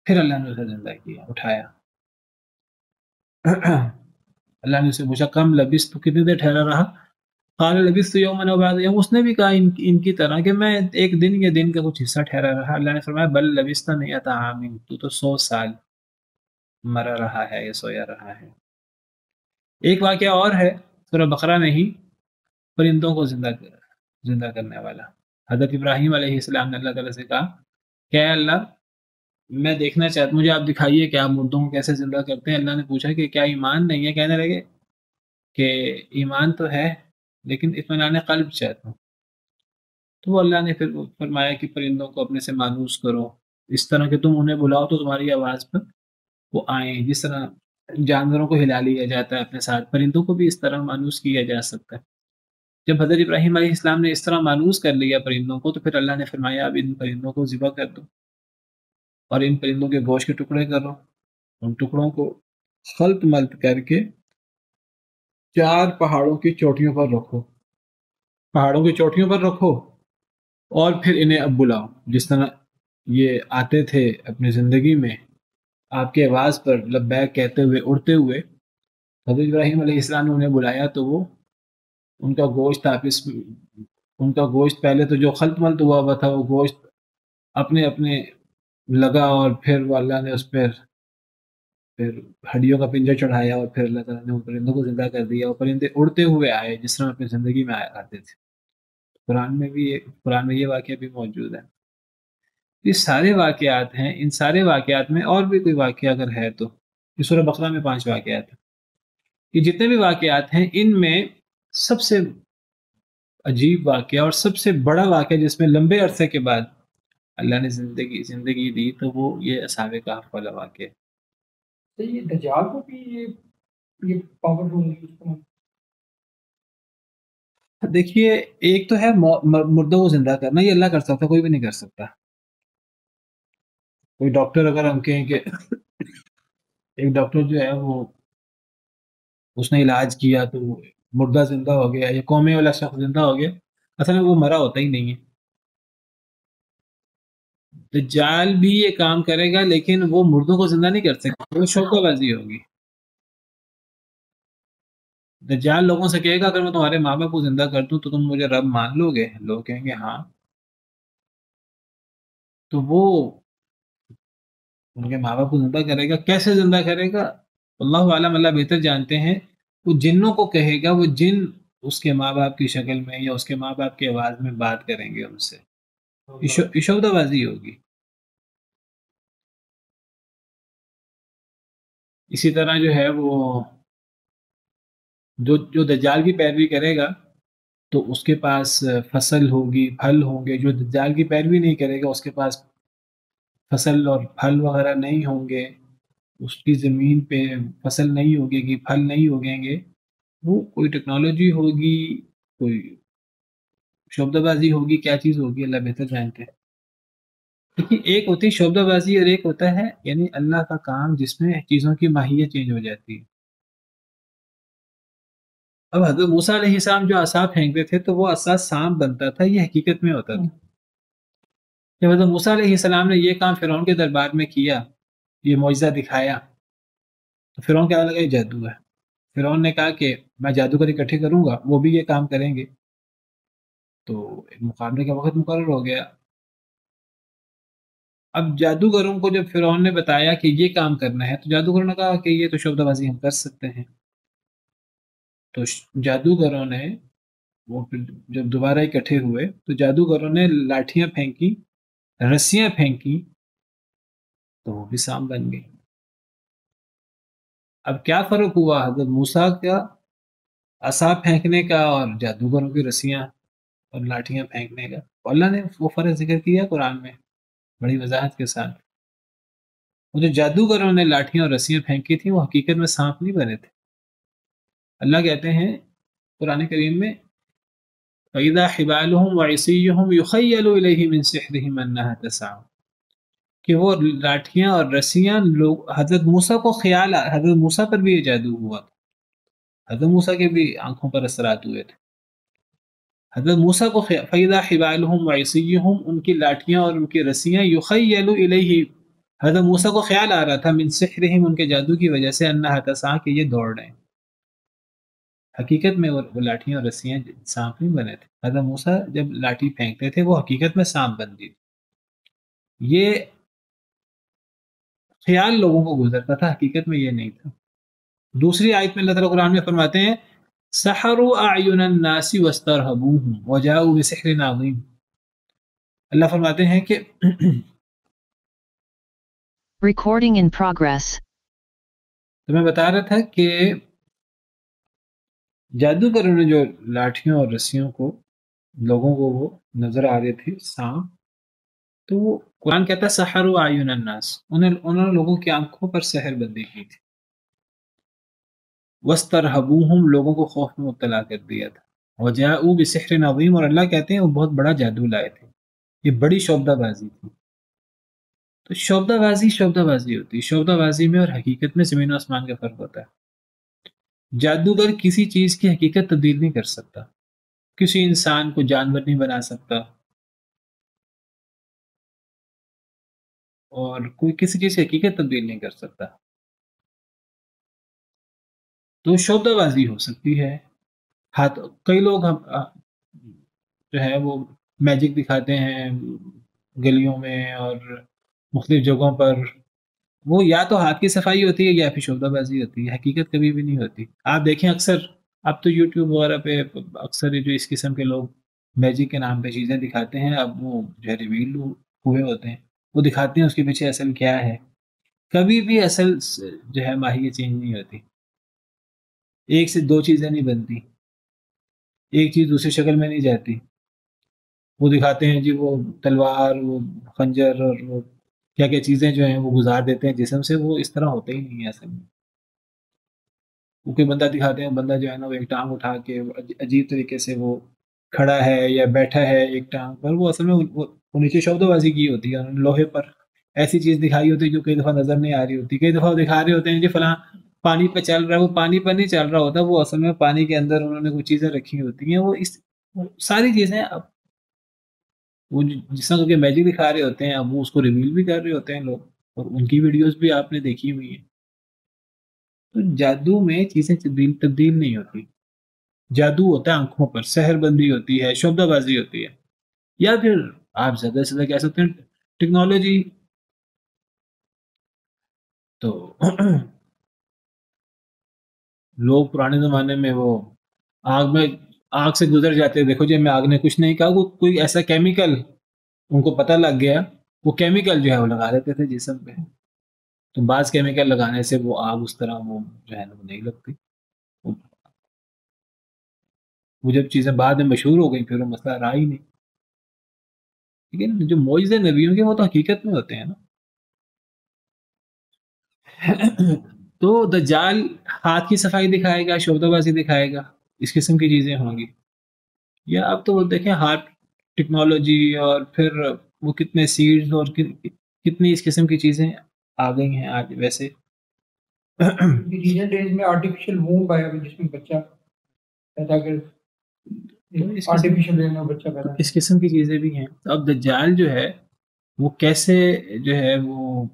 پھر اللہ نے اسے زندہ کیا، اٹھایا۔ اللہ نے اسے پوچھا کم لبثت، تو کتنی دیر ٹھہرا رہا؟ قال لبثت یوما و بعض یوم، اس نے بھی کہا ان کی طرح کہ میں ایک دن یا دن کا کچھ حصہ ٹھہرا رہا۔ اللہ نے فرمایا بل لبثت 100 عام، تو 100 سال مرا رہا ہے یا سویا رہا ہے۔ ایک واقعہ اور ہے سورہ بقرہ میں ہی، پرندوں کو زندہ کرنے والا۔ حضرت ابراہیم علیہ السلام نے اللہ تعالیٰ سے کہا کہ اے اللہ میں دیکھنا چاہتا ہوں، مجھے آپ دکھائیے کہ آپ مردوں کو کیسے زندہ کرتے ہیں۔ اللہ نے پوچھا کہ کیا ایمان نہیں ہے؟ کہنے لگے کہ ایمان تو ہے لیکن اطمینان قلب چاہتا ہوں۔ تو وہ اللہ نے پھر فرمایا کہ پرندوں کو اپنے سے مانوس کرو، اس طرح کہ تم انہیں بلاؤ تو تمہاری آواز پر وہ آئیں، جس طرح جانوروں کو ہلا لیا جاتا ہے اپنے ساتھ، پرندوں کو بھی اس طرح مانوس کیا جا سکتا ہے۔ جب حضرت ابراہیم علیہ السلام نے اس طرح مانوس کر لیا پرندوں کو تو پھر اللہ نے فرمایا اب ان پرندوں کو ذبح کر دو اور ان پرندوں کے گوشت کے ٹکڑے کرو، ان ٹکڑوں کو خلط ملط کر کے 4 پہاڑوں کی چوٹیوں پر رکھو، پہاڑوں کی چوٹیوں پر رکھو اور پھر انہیں اب بلاؤ، جس طرح یہ آتے تھے اپنی زندگی میں آپ کے آواز پر لبیک کہتے ہوئے اڑتے ہوئے، حضرت ابراہیم علیہ السلام نے انہیں بلایا تو وہ ان کا گوشت ان کا گوشت پہلے تو جو خلط ملط ہوا تھا وہ گوشت اپنے اپنے لگا اور پھر وہ اللہ نے اس پر پھر ہڈیوں کا پنجر چڑھایا اور پھر اللہ تعالیٰ نے ان پرندوں کو زندہ کر دیا اور پرندے اڑتے ہوئے آئے جس طرح اپنی زندگی میں آتے تھے۔ قرآن میں یہ واقعہ بھی موجود ہے۔ یہ سارے واقعات ہیں، ان سارے واقعات میں اور بھی کوئی واقعہ اگر ہے تو یہ سورہ بقرہ میں 5 واقعات ہیں۔ یہ جتنے بھی واقعات ہیں ان میں سب سے عجیب واقعہ اور سب سے بڑا واقعہ جس میں لمبے عرصے کے بعد اللہ نے زندگی دی تو وہ یہ اصحاب کہف والا واقعہ ہے۔ تو یہ دجال کو بھی یہ پاور ہوگی؟ دیکھیے ایک تو ہے مردوں کو زندہ کرنا، یہ اللہ کر سکتا، کوئی بھی نہیں کر سکتا۔ کوئی ڈاکٹر اگر ہم کہیں کہ ایک ڈاکٹر جو ہے وہ اس نے علاج کیا تو مردہ زندہ ہو گیا یا کومے والا شخص زندہ ہو گیا، اصل میں وہ مرا ہوتا ہی نہیں ہے۔ دجال بھی یہ کام کرے گا لیکن وہ مردوں کو زندہ نہیں کر سکتا، وہ شوکہ بازی ہوگی۔ دجال لوگوں سے کہے گا اگر میں تمہارے ماں باپ کو زندہ کر دوں تو تم مجھے رب مان لو گے؟ لوگ کہیں گے ہاں، تو وہ ان کے ماں باپ کو زندہ کرے گا۔ کیسے زندہ کرے گا اللہ عالم، اللہ بہتر جانتے ہیں۔ وہ جنوں کو کہے گا، وہ جن اس کے ماں باپ کی شکل میں یا اس کے ماں باپ کی آواز میں بات کریں گے ان سے، اشودہ بازی ہوگی۔ اسی طرح جو ہے وہ جو دجال کی پیروی کرے گا تو اس کے پاس فصل ہوگی، پھل ہوں گے۔ جو دجال کی پیروی نہیں کرے گا اس کے پاس فصل اور پھل وغیرہ نہیں ہوں گے، اس کی زمین پہ فصل نہیں ہوگی گی، پھل نہیں ہوگیں گے۔ وہ کوئی ٹیکنالوجی ہوگی، کوئی شعبدہ بازی ہوگی، کیا چیز ہوگی اللہ بہتر جانتے ہیں۔ لیکن ایک ہوتی ہے شعبدہ بازی اور ایک ہوتا ہے یعنی اللہ کا کام جس میں چیزوں کی ماہیت چینج ہو جاتی ہے۔ اب حضرت موسیٰ علیہ السلام جو عصا پھینکتے تھے تو وہ عصا سانپ بنتا تھا، یہ حقیقت میں ہوتا تھا۔ جب حضرت موسیٰ علیہ السلام نے یہ کام فرعون کے دربار میں کیا، یہ معجزہ دکھایا، تو فرعون کہنے لگا یہ جادو ہے۔ فرعون نے کہا کہ میں جادوگر اکٹھے کروں گا، وہ بھی یہ کام کریں گے۔ تو ایک مقابلے کا وقت مقرر ہو گیا۔ اب جادوگروں کو جب فرعون نے بتایا کہ یہ کام کرنا ہے تو جادوگروں نے کہا کہ یہ تو شعبدہ بازی ہم کر سکتے ہیں۔ تو جادوگروں نے وہ جب دوبارہ اکٹھے ہوئے تو جادوگروں نے لاٹھیاں پھینکی، رسیاں پھینکی، تو وہ بھی سانپ بن گئی۔ اب کیا فرق ہوا حضرت موسیٰ کا عصا پھینکنے کا اور جادوگروں کی رسیاں اور لاٹھیاں پھینکنے کا؟ اللہ نے وہ فرق ذکر کیا قرآن میں بڑی وضاحت کے ساتھ۔ وہ جو جادوگروں نے لاٹھیاں اور رسیاں پھینکی تھیں وہ حقیقت میں سانپ نہیں بنے تھے۔ اللہ کہتے ہیں قرآن کریم میں فَإِذَا حِبَالُهُمْ وَعِصِيُّهُمْ يُخَيَّلُ إِلَيْهِ مِنْ سِحْرِهِمْ أَنَّهَا تَسْعَىٰ، کہ وہ لاٹھیاں اور رسیاں لوگ حضرت موسیٰ کو خیال، حضرت موسیٰ پر بھی یہ جادو ہوا تھا، حضرت موسیٰ کے بھی آنکھوں پر اثرات ہوئے تھے۔ حضرت موسیٰ کو فَإِذَا حِبَالُهُمْ وَعِصِيُّهُمْ، ان کی لاٹھیاں اور ان کی رسیاں يُخَيَّلُ إِلَيْهِ، حضرت موسیٰ کو خیال آ رہا تھا من سحرہم، ان کے جادو کی وجہ سے، انہا تسعیٰ، کہ یہ دوڑ رہے ہیں۔ حقیقت میں وہ لاٹھیاں اور رسیاں سانپ نہیں بنے تھے۔ حضرت موسیٰ جب لاٹھی پھینکتے تھے وہ حقیقت میں سانپ بنتی تھی۔ یہ خیال لوگوں کو گزرتا تھا، حقیقت میں یہ نہیں تھا۔ دوسری آیت میں اللہ تعالیٰ قرآن میں فرماتے ہیں سحروا اعین الناس واسترهبوهم وجاءوا بسحر عظیم۔ اللہ فرماتے ہیں کہ Recording in progress. تو میں بتا رہا تھا کہ جادوگروں نے جو لاٹھیوں اور رسیوں کو لوگوں کو وہ نظر آ رہے تھے سانپ، تو وہ قرآن کہتا ہے سحروا اعین الناس، انہوں نے لوگوں کی آنکھوں پر سحر بندی کی تھی، واسترهبوهم، لوگوں کو خوف میں مبتلا کر دیا تھا۔ وجاءوا بسحر عظیم، اور اللہ کہتے ہیں وہ بہت بڑا جادو لائے تھے، یہ بڑی شعبدہ بازی تھی۔ تو شعبدہ بازی ہوتی ہے، شعبدہ بازی میں اور حقیقت میں زمین و آسمان کا فرق ہوتا ہے۔ جادوگر کسی چیز کی حقیقت تبدیل نہیں کر سکتا، کسی انسان کو جانور نہیں بنا سکتا، اور کوئی کسی چیز کی حقیقت تبدیل نہیں کر سکتا۔ تو شعبدہ بازی ہو سکتی ہے۔ کئی لوگ جو ہے وہ میجک دکھاتے ہیں گلیوں میں اور مختلف جگہوں پر، وہ یا تو ہاتھ کی صفائی ہوتی ہے یا پھر شعبدہ بازی ہوتی ہے، حقیقت کبھی بھی نہیں ہوتی۔ آپ دیکھیں اکثر اب تو یوٹیوب وغیرہ پہ اکثر جو اس قسم کے لوگ میجک کے نام پہ چیزیں دکھاتے ہیں، اب وہ جو ہے ریویل ہوئے ہوتے ہیں، وہ دکھاتے ہیں اس کے پیچھے اصل کیا ہے۔ کبھی بھی اصل جو ہے ماہیت چینج نہیں ہوتی، ایک سے دو چیزیں نہیں بنتی، ایک چیز دوسری شکل میں نہیں جاتی۔ وہ دکھاتے ہیں جی وہ تلوار، وہ خنجر اور وہ کیا کیا چیزیں جو ہیں وہ گزار دیتے ہیں جسم سے، وہ اس طرح ہوتے ہی نہیں ہے اصل میں۔ وہ کوئی بندہ دکھاتے ہیں، بندہ جو ہے نا وہ ایک ٹانگ اٹھا کے عجیب طریقے سے وہ کھڑا ہے یا بیٹھا ہے ایک ٹانگ پر، وہ اصل میں وہ نیچے شعبدہ بازی کی ہوتی ہے، انہوں نے لوہے پر ایسی چیز دکھائی ہوتی ہے جو کئی دفعہ نظر نہیں آ رہی ہوتی۔ کئی دفعہ وہ دکھا رہے ہوتے ہیں جی فلاں پانی پہ چل رہا ہے، وہ پانی پر نہیں چل رہا ہوتا، وہ اصل میں پانی کے اندر انہوں نے کچھ چیزیں رکھی ہوتی ہیں۔ وہ ساری چیزیں اب وہ جس طرح کے میجک دکھا رہے ہوتے ہیں، اب وہ اس کو ریویل بھی کر رہے ہوتے ہیں لوگ، اور ان کی ویڈیوز بھی آپ نے دیکھی ہوئی ہیں۔ تو جادو میں چیزیں تبدیل نہیں ہوتی، جادو ہوتا ہے آنکھوں پر، سحر بندی ہوتی ہے، شعبدہ بازی ہوتی ہے، یا پھر آپ زیادہ سے زیادہ کہہ سکتے ہیں ٹیکنالوجی۔ تو لوگ پرانے زمانے میں وہ آگ سے گزر جاتے، دیکھو جی میں آگ نے کچھ نہیں کہا، وہ کوئی ایسا کیمیکل ان کو پتہ لگ گیا، وہ کیمیکل جو ہے وہ لگا دیتے تھے جسم پہ، تو بعض کیمیکل لگانے سے وہ آگ اس طرح وہ جو ہے وہ نہیں لگتی۔ وہ جب چیزیں بعد میں مشہور ہو گئی پھر وہ مسئلہ رہا ہی نہیں۔ لیکن جو معجزے نبیوں کے وہ تو حقیقت میں ہوتے ہیں نا۔ تو دجال ہاتھ کی صفائی دکھائے گا، شعبدہ بازی دکھائے گا، اس قسم کی چیزیں ہوں گی۔ یا اب تو وہ دیکھیں ہارٹ ٹیکنالوجی، اور پھر وہ کتنے سیڈز اور کتنی اس قسم کی چیزیں آ گئی ہیں آج۔ ویسے ریسنٹ ڈیز میں آرٹیفیشل وomb آیا جس میں بچہ پیدا کر آرٹیفیشل بچہ پیدا، اس قسم کی چیزیں بھی ہیں۔ اب دجال جو ہے وہ کیسے جو ہے وہ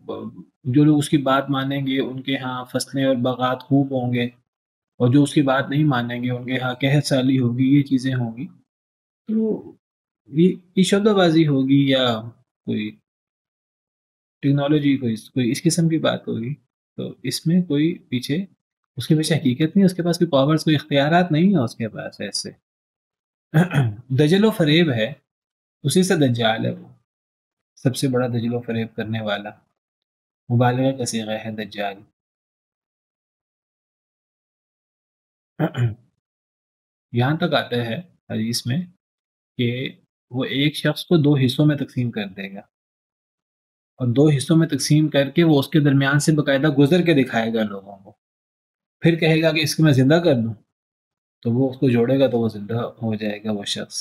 جو لوگ اس کی بات مانیں گے ان کے ہاں فصلیں اور باغات خوب ہوں گے، اور جو اس کی بات نہیں مانیں گے ان کے ہاں قحط سالی ہوگی، یہ چیزیں ہوں گی۔ تو یہ شعبدہ بازی ہوگی یا کوئی ٹیکنالوجی، کوئی اس قسم کی بات ہوگی، تو اس میں کوئی پیچھے اس کے پیچھے حقیقت نہیں، اس کے پاس کوئی پاورز، کوئی اختیارات نہیں ہیں اس کے پاس ایسے۔ دجل و فریب ہے، اسی سے دجال ہے، وہ سب سے بڑا دجل و فریب کرنے والا، مبالغہ کا صیغہ ہے دجال۔ یہاں تک آتا ہے حدیث میں کہ وہ ایک شخص کو دو حصوں میں تقسیم کر دے گا، اور دو حصوں میں تقسیم کر کے وہ اس کے درمیان سے باقاعدہ گزر کے دکھائے گا لوگوں کو، پھر کہے گا کہ اس کو میں زندہ کر دوں، تو وہ اس کو جوڑے گا تو وہ زندہ ہو جائے گا وہ شخص۔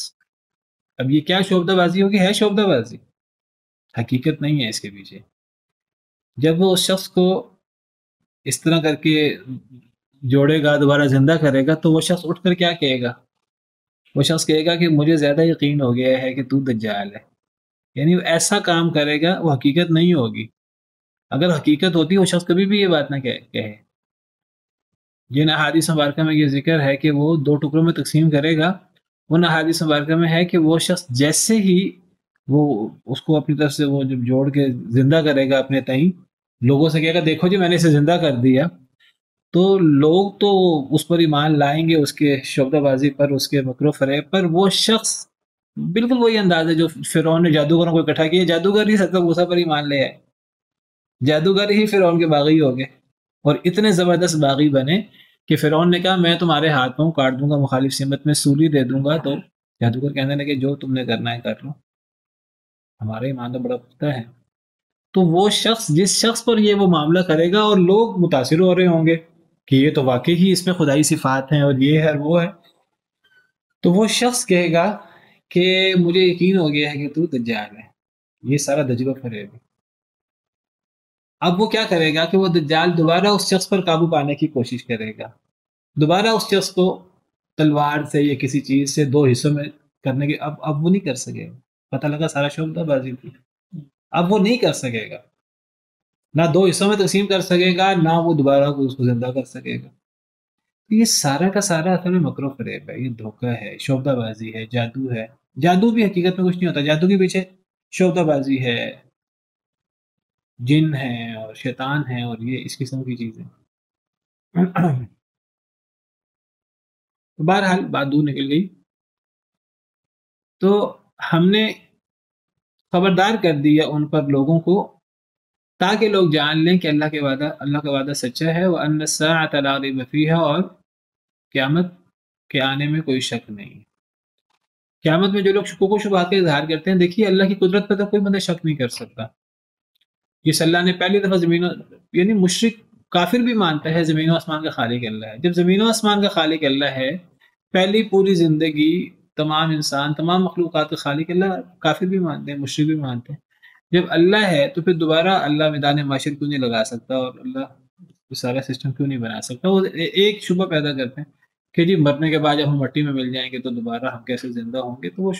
اب یہ کیا شعبدہ بازی ہوگی؟ ہے شعبدہ بازی، حقیقت نہیں ہے اس کے پیچھے۔ جب وہ اس شخص کو اس طرح کر کے جوڑے گا، دوبارہ زندہ کرے گا، تو وہ شخص اٹھ کر کیا کہے گا؟ وہ شخص کہے گا کہ مجھے زیادہ یقین ہو گیا ہے کہ تو دجال ہے، یعنی وہ ایسا کام کرے گا، وہ حقیقت نہیں ہوگی۔ اگر حقیقت ہوتی وہ شخص کبھی بھی یہ بات نہ کہے۔ جن احادیث مبارکہ میں یہ ذکر ہے کہ وہ دو ٹکڑوں میں تقسیم کرے گا، ان احادیث مبارکہ میں ہے کہ وہ شخص جیسے ہی وہ اس کو اپنی طرف سے وہ جب جوڑ کے زندہ کرے گا اپنے تئیں، لوگوں سے کہے گا دیکھو جی میں نے اسے زندہ کر دیا، تو لوگ تو اس پر ایمان لائیں گے، اس کے شعبدہ بازی پر، اس کے مکر و فریب پر۔ وہ شخص بالکل وہی انداز ہے جو فرعون نے جادوگروں کو اکٹھا کیا، جادوگر ہی سچا موسیٰ پر ایمان لے آئے، جادوگر ہی فرعون کے باغی ہو گئے، اور اتنے زبردست باغی بنے کہ فرعون نے کہا میں تمہارے ہاتھ پاؤں کاٹ دوں گا، مخالف سمت میں سولی دے دوں گا، تو جادوگر کہنے لگے جو تم نے کرنا ہے کر لو، ہمارا ایمان تو بڑا پختہ ہے۔ تو وہ شخص، جس شخص پر یہ وہ معاملہ کرے گا، اور لوگ متاثر ہو رہے ہوں گے کہ یہ تو واقعی ہی اس میں خدائی صفات ہیں اور یہ ہے اور وہ ہے، تو وہ شخص کہے گا کہ مجھے یقین ہو گیا ہے کہ تو دجال ہے، یہ سارا دجل و فریب ہے۔ اب وہ کیا کرے گا کہ وہ دجال دوبارہ اس شخص پر قابو پانے کی کوشش کرے گا، دوبارہ اس شخص کو تلوار سے یا کسی چیز سے دو حصوں میں کرنے کے اب وہ نہیں کر سکے گا، پتہ لگا سارا شعبہ بازی تھی، اب وہ نہیں کر سکے گا، نہ دو حصوں میں تقسیم کر سکے گا، نہ وہ دوبارہ اس کو زندہ کر سکے گا۔ یہ سارا کا سارا اصل میں مکر و فریب ہے، یہ دھوکہ ہے، شعبہ بازی ہے، جادو ہے۔ جادو بھی حقیقت میں کچھ نہیں ہوتا، جادو کے پیچھے شعبہ بازی ہے، جن ہیں اور شیطان ہیں اور یہ اس قسم کی چیزیں۔ بہرحال بات دور نکل گئی، تو ہم نے خبردار کر دیا ان پر لوگوں کو تاکہ لوگ جان لیں کہ اللہ کا وعدہ سچا ہے، وَأَنَّ السَّاعَةَ لَا رَيْبَ فِيهَا، اور قیامت کے آنے میں کوئی شک نہیں۔ قیامت میں جو لوگ شکوک و شبہات کا اظہار کرتے ہیں، دیکھیے اللہ کی قدرت پر تو کوئی بندہ شک نہیں کر سکتا۔ جس اللہ نے پہلی دفعہ یعنی مشرک کافر بھی مانتا ہے زمین و آسمان کا خالق اللہ ہے۔ جب زمین و آسمان کا خالق اللہ ہے، پہلی پوری زندگی تمام انسان تمام مخلوقات کا خالق اللہ، کافر بھی مانتے ہیں، مشرک بھی مانتے ہیں۔ جب اللہ ہے تو پھر دوبارہ اللہ میدان معاشر کیوں نہیں لگا سکتا، اور اللہ سارا سسٹم کیوں نہیں بنا سکتا؟ وہ ایک شبہ پیدا کرتے ہیں کہ جی مرنے کے بعد جب ہم مٹی میں مل جائیں گے تو دوبارہ ہم کیسے زندہ ہوں گے؟ تو وہ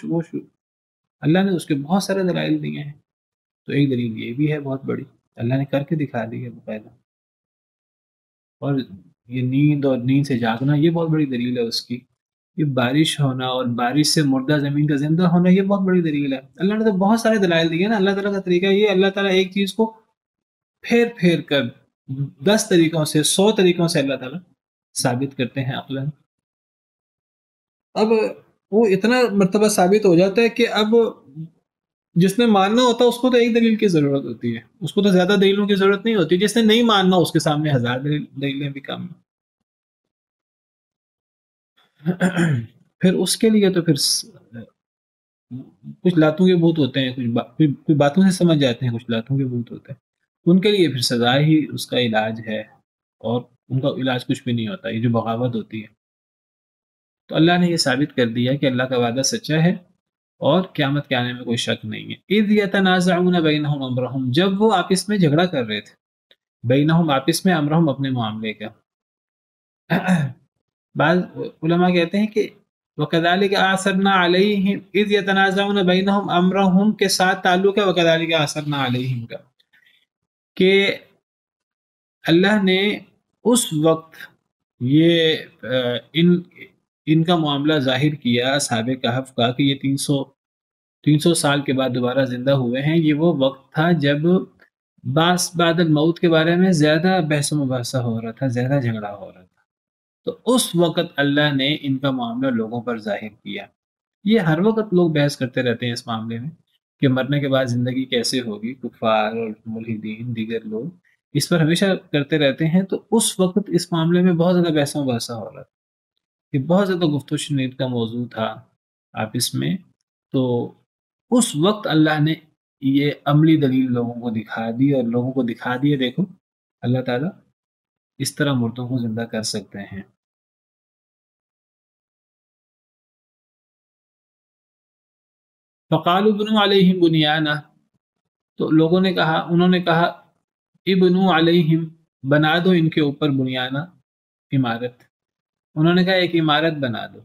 اللہ نے اس کے بہت سارے دلائل دیے ہیں، تو ایک دلیل یہ بھی ہے بہت بڑی، اللہ نے کر کے دکھا دی ہے باقاعدہ۔ اور یہ نیند اور نیند سے جاگنا یہ بہت بڑی دلیل ہے اس کی، یہ بارش ہونا اور بارش سے مردہ زمین کا زندہ ہونا یہ بہت بڑی دلیل ہے۔ اللہ نے تو بہت سارے دلائل دیے نا۔ اللہ تعالیٰ کا طریقہ یہ، اللہ تعالیٰ ایک چیز کو پھیر پھیر کر 10 طریقوں سے 100 طریقوں سے اللہ تعالیٰ ثابت کرتے ہیں عقلاً۔ اب وہ اتنا مرتبہ ثابت ہو جاتا ہے کہ اب جس نے ماننا ہوتا ہے اس کو تو ایک دلیل کی ضرورت ہوتی ہے، اس کو تو زیادہ دلیلوں کی ضرورت نہیں ہوتی۔ جس نے نہیں ماننا اس کے سامنے 1000 دلیلیں بھی کم ہیں۔ پھر اس کے لیے تو پھر کچھ لاتوں کے بھوت ہوتے ہیں، کچھ باتوں سے سمجھ جاتے ہیں، کچھ لاتوں کے بھوت ہوتے ہیں، ان کے لیے پھر سزا ہی اس کا علاج ہے، اور ان کا علاج کچھ بھی نہیں ہوتا، یہ جو بغاوت ہوتی ہے۔ تو اللہ نے یہ ثابت کر دیا کہ اللہ کا وعدہ سچا ہے اور قیامت کے آنے میں کوئی شک نہیں ہے۔ اذ یتنازعون بینہم امرہم، جب وہ آپس میں جھگڑا کر رہے تھے، بینہم آپس میں، امرہم اپنے معاملے کا۔ بعض علماء کہتے ہیں کہ وَكَذَلِكَ أَعْثَرْنَا عَلَيْهِمْ اِذْ يَتَنَازَعُونَ بَيْنَهُمْ أَمْرَهُمْ کے ساتھ تعلق ہے وَكَذَلِكَ أَعْثَرْنَا عَلَيْهِمْ کا، کہ اللہ نے اس وقت یہ ان کا معاملہ ظاہر کیا اصحاب کہف کا کہ یہ 300 سال کے بعد دوبارہ زندہ ہوئے ہیں۔ یہ وہ وقت تھا جب بعد الموت کے بارے میں زیادہ بحث و مباحثہ ہو رہا تھا، زیادہ جھگڑا ہو رہا تھا۔ تو اس وقت اللہ نے ان کا معاملہ لوگوں پر ظاہر کیا۔ یہ ہر وقت لوگ بحث کرتے رہتے ہیں اس معاملے میں کہ مرنے کے بعد زندگی کیسے ہوگی، کفار اور ملحدین دیگر لوگ اس پر ہمیشہ کرتے رہتے ہیں۔ تو اس وقت اس معاملے میں بہت زیادہ بحث و مباحثہ ہو رہا تھا، یہ بہت زیادہ گفت و شنید کا موضوع تھا آپس میں۔ تو اس وقت اللہ نے یہ عملی دلیل لوگوں کو دکھا دی، اور لوگوں کو دکھا دیے دیکھو اللہ تعالیٰ اس طرح مردوں کو زندہ کر سکتے ہیں۔ فقالوا ابنوا علیہم بنیانہ، تو لوگوں نے کہا، انہوں نے کہا ابنوا علیہم، بنا دو ان کے اوپر، بنیانہ عمارت، انہوں نے کہا ایک عمارت بنا دو۔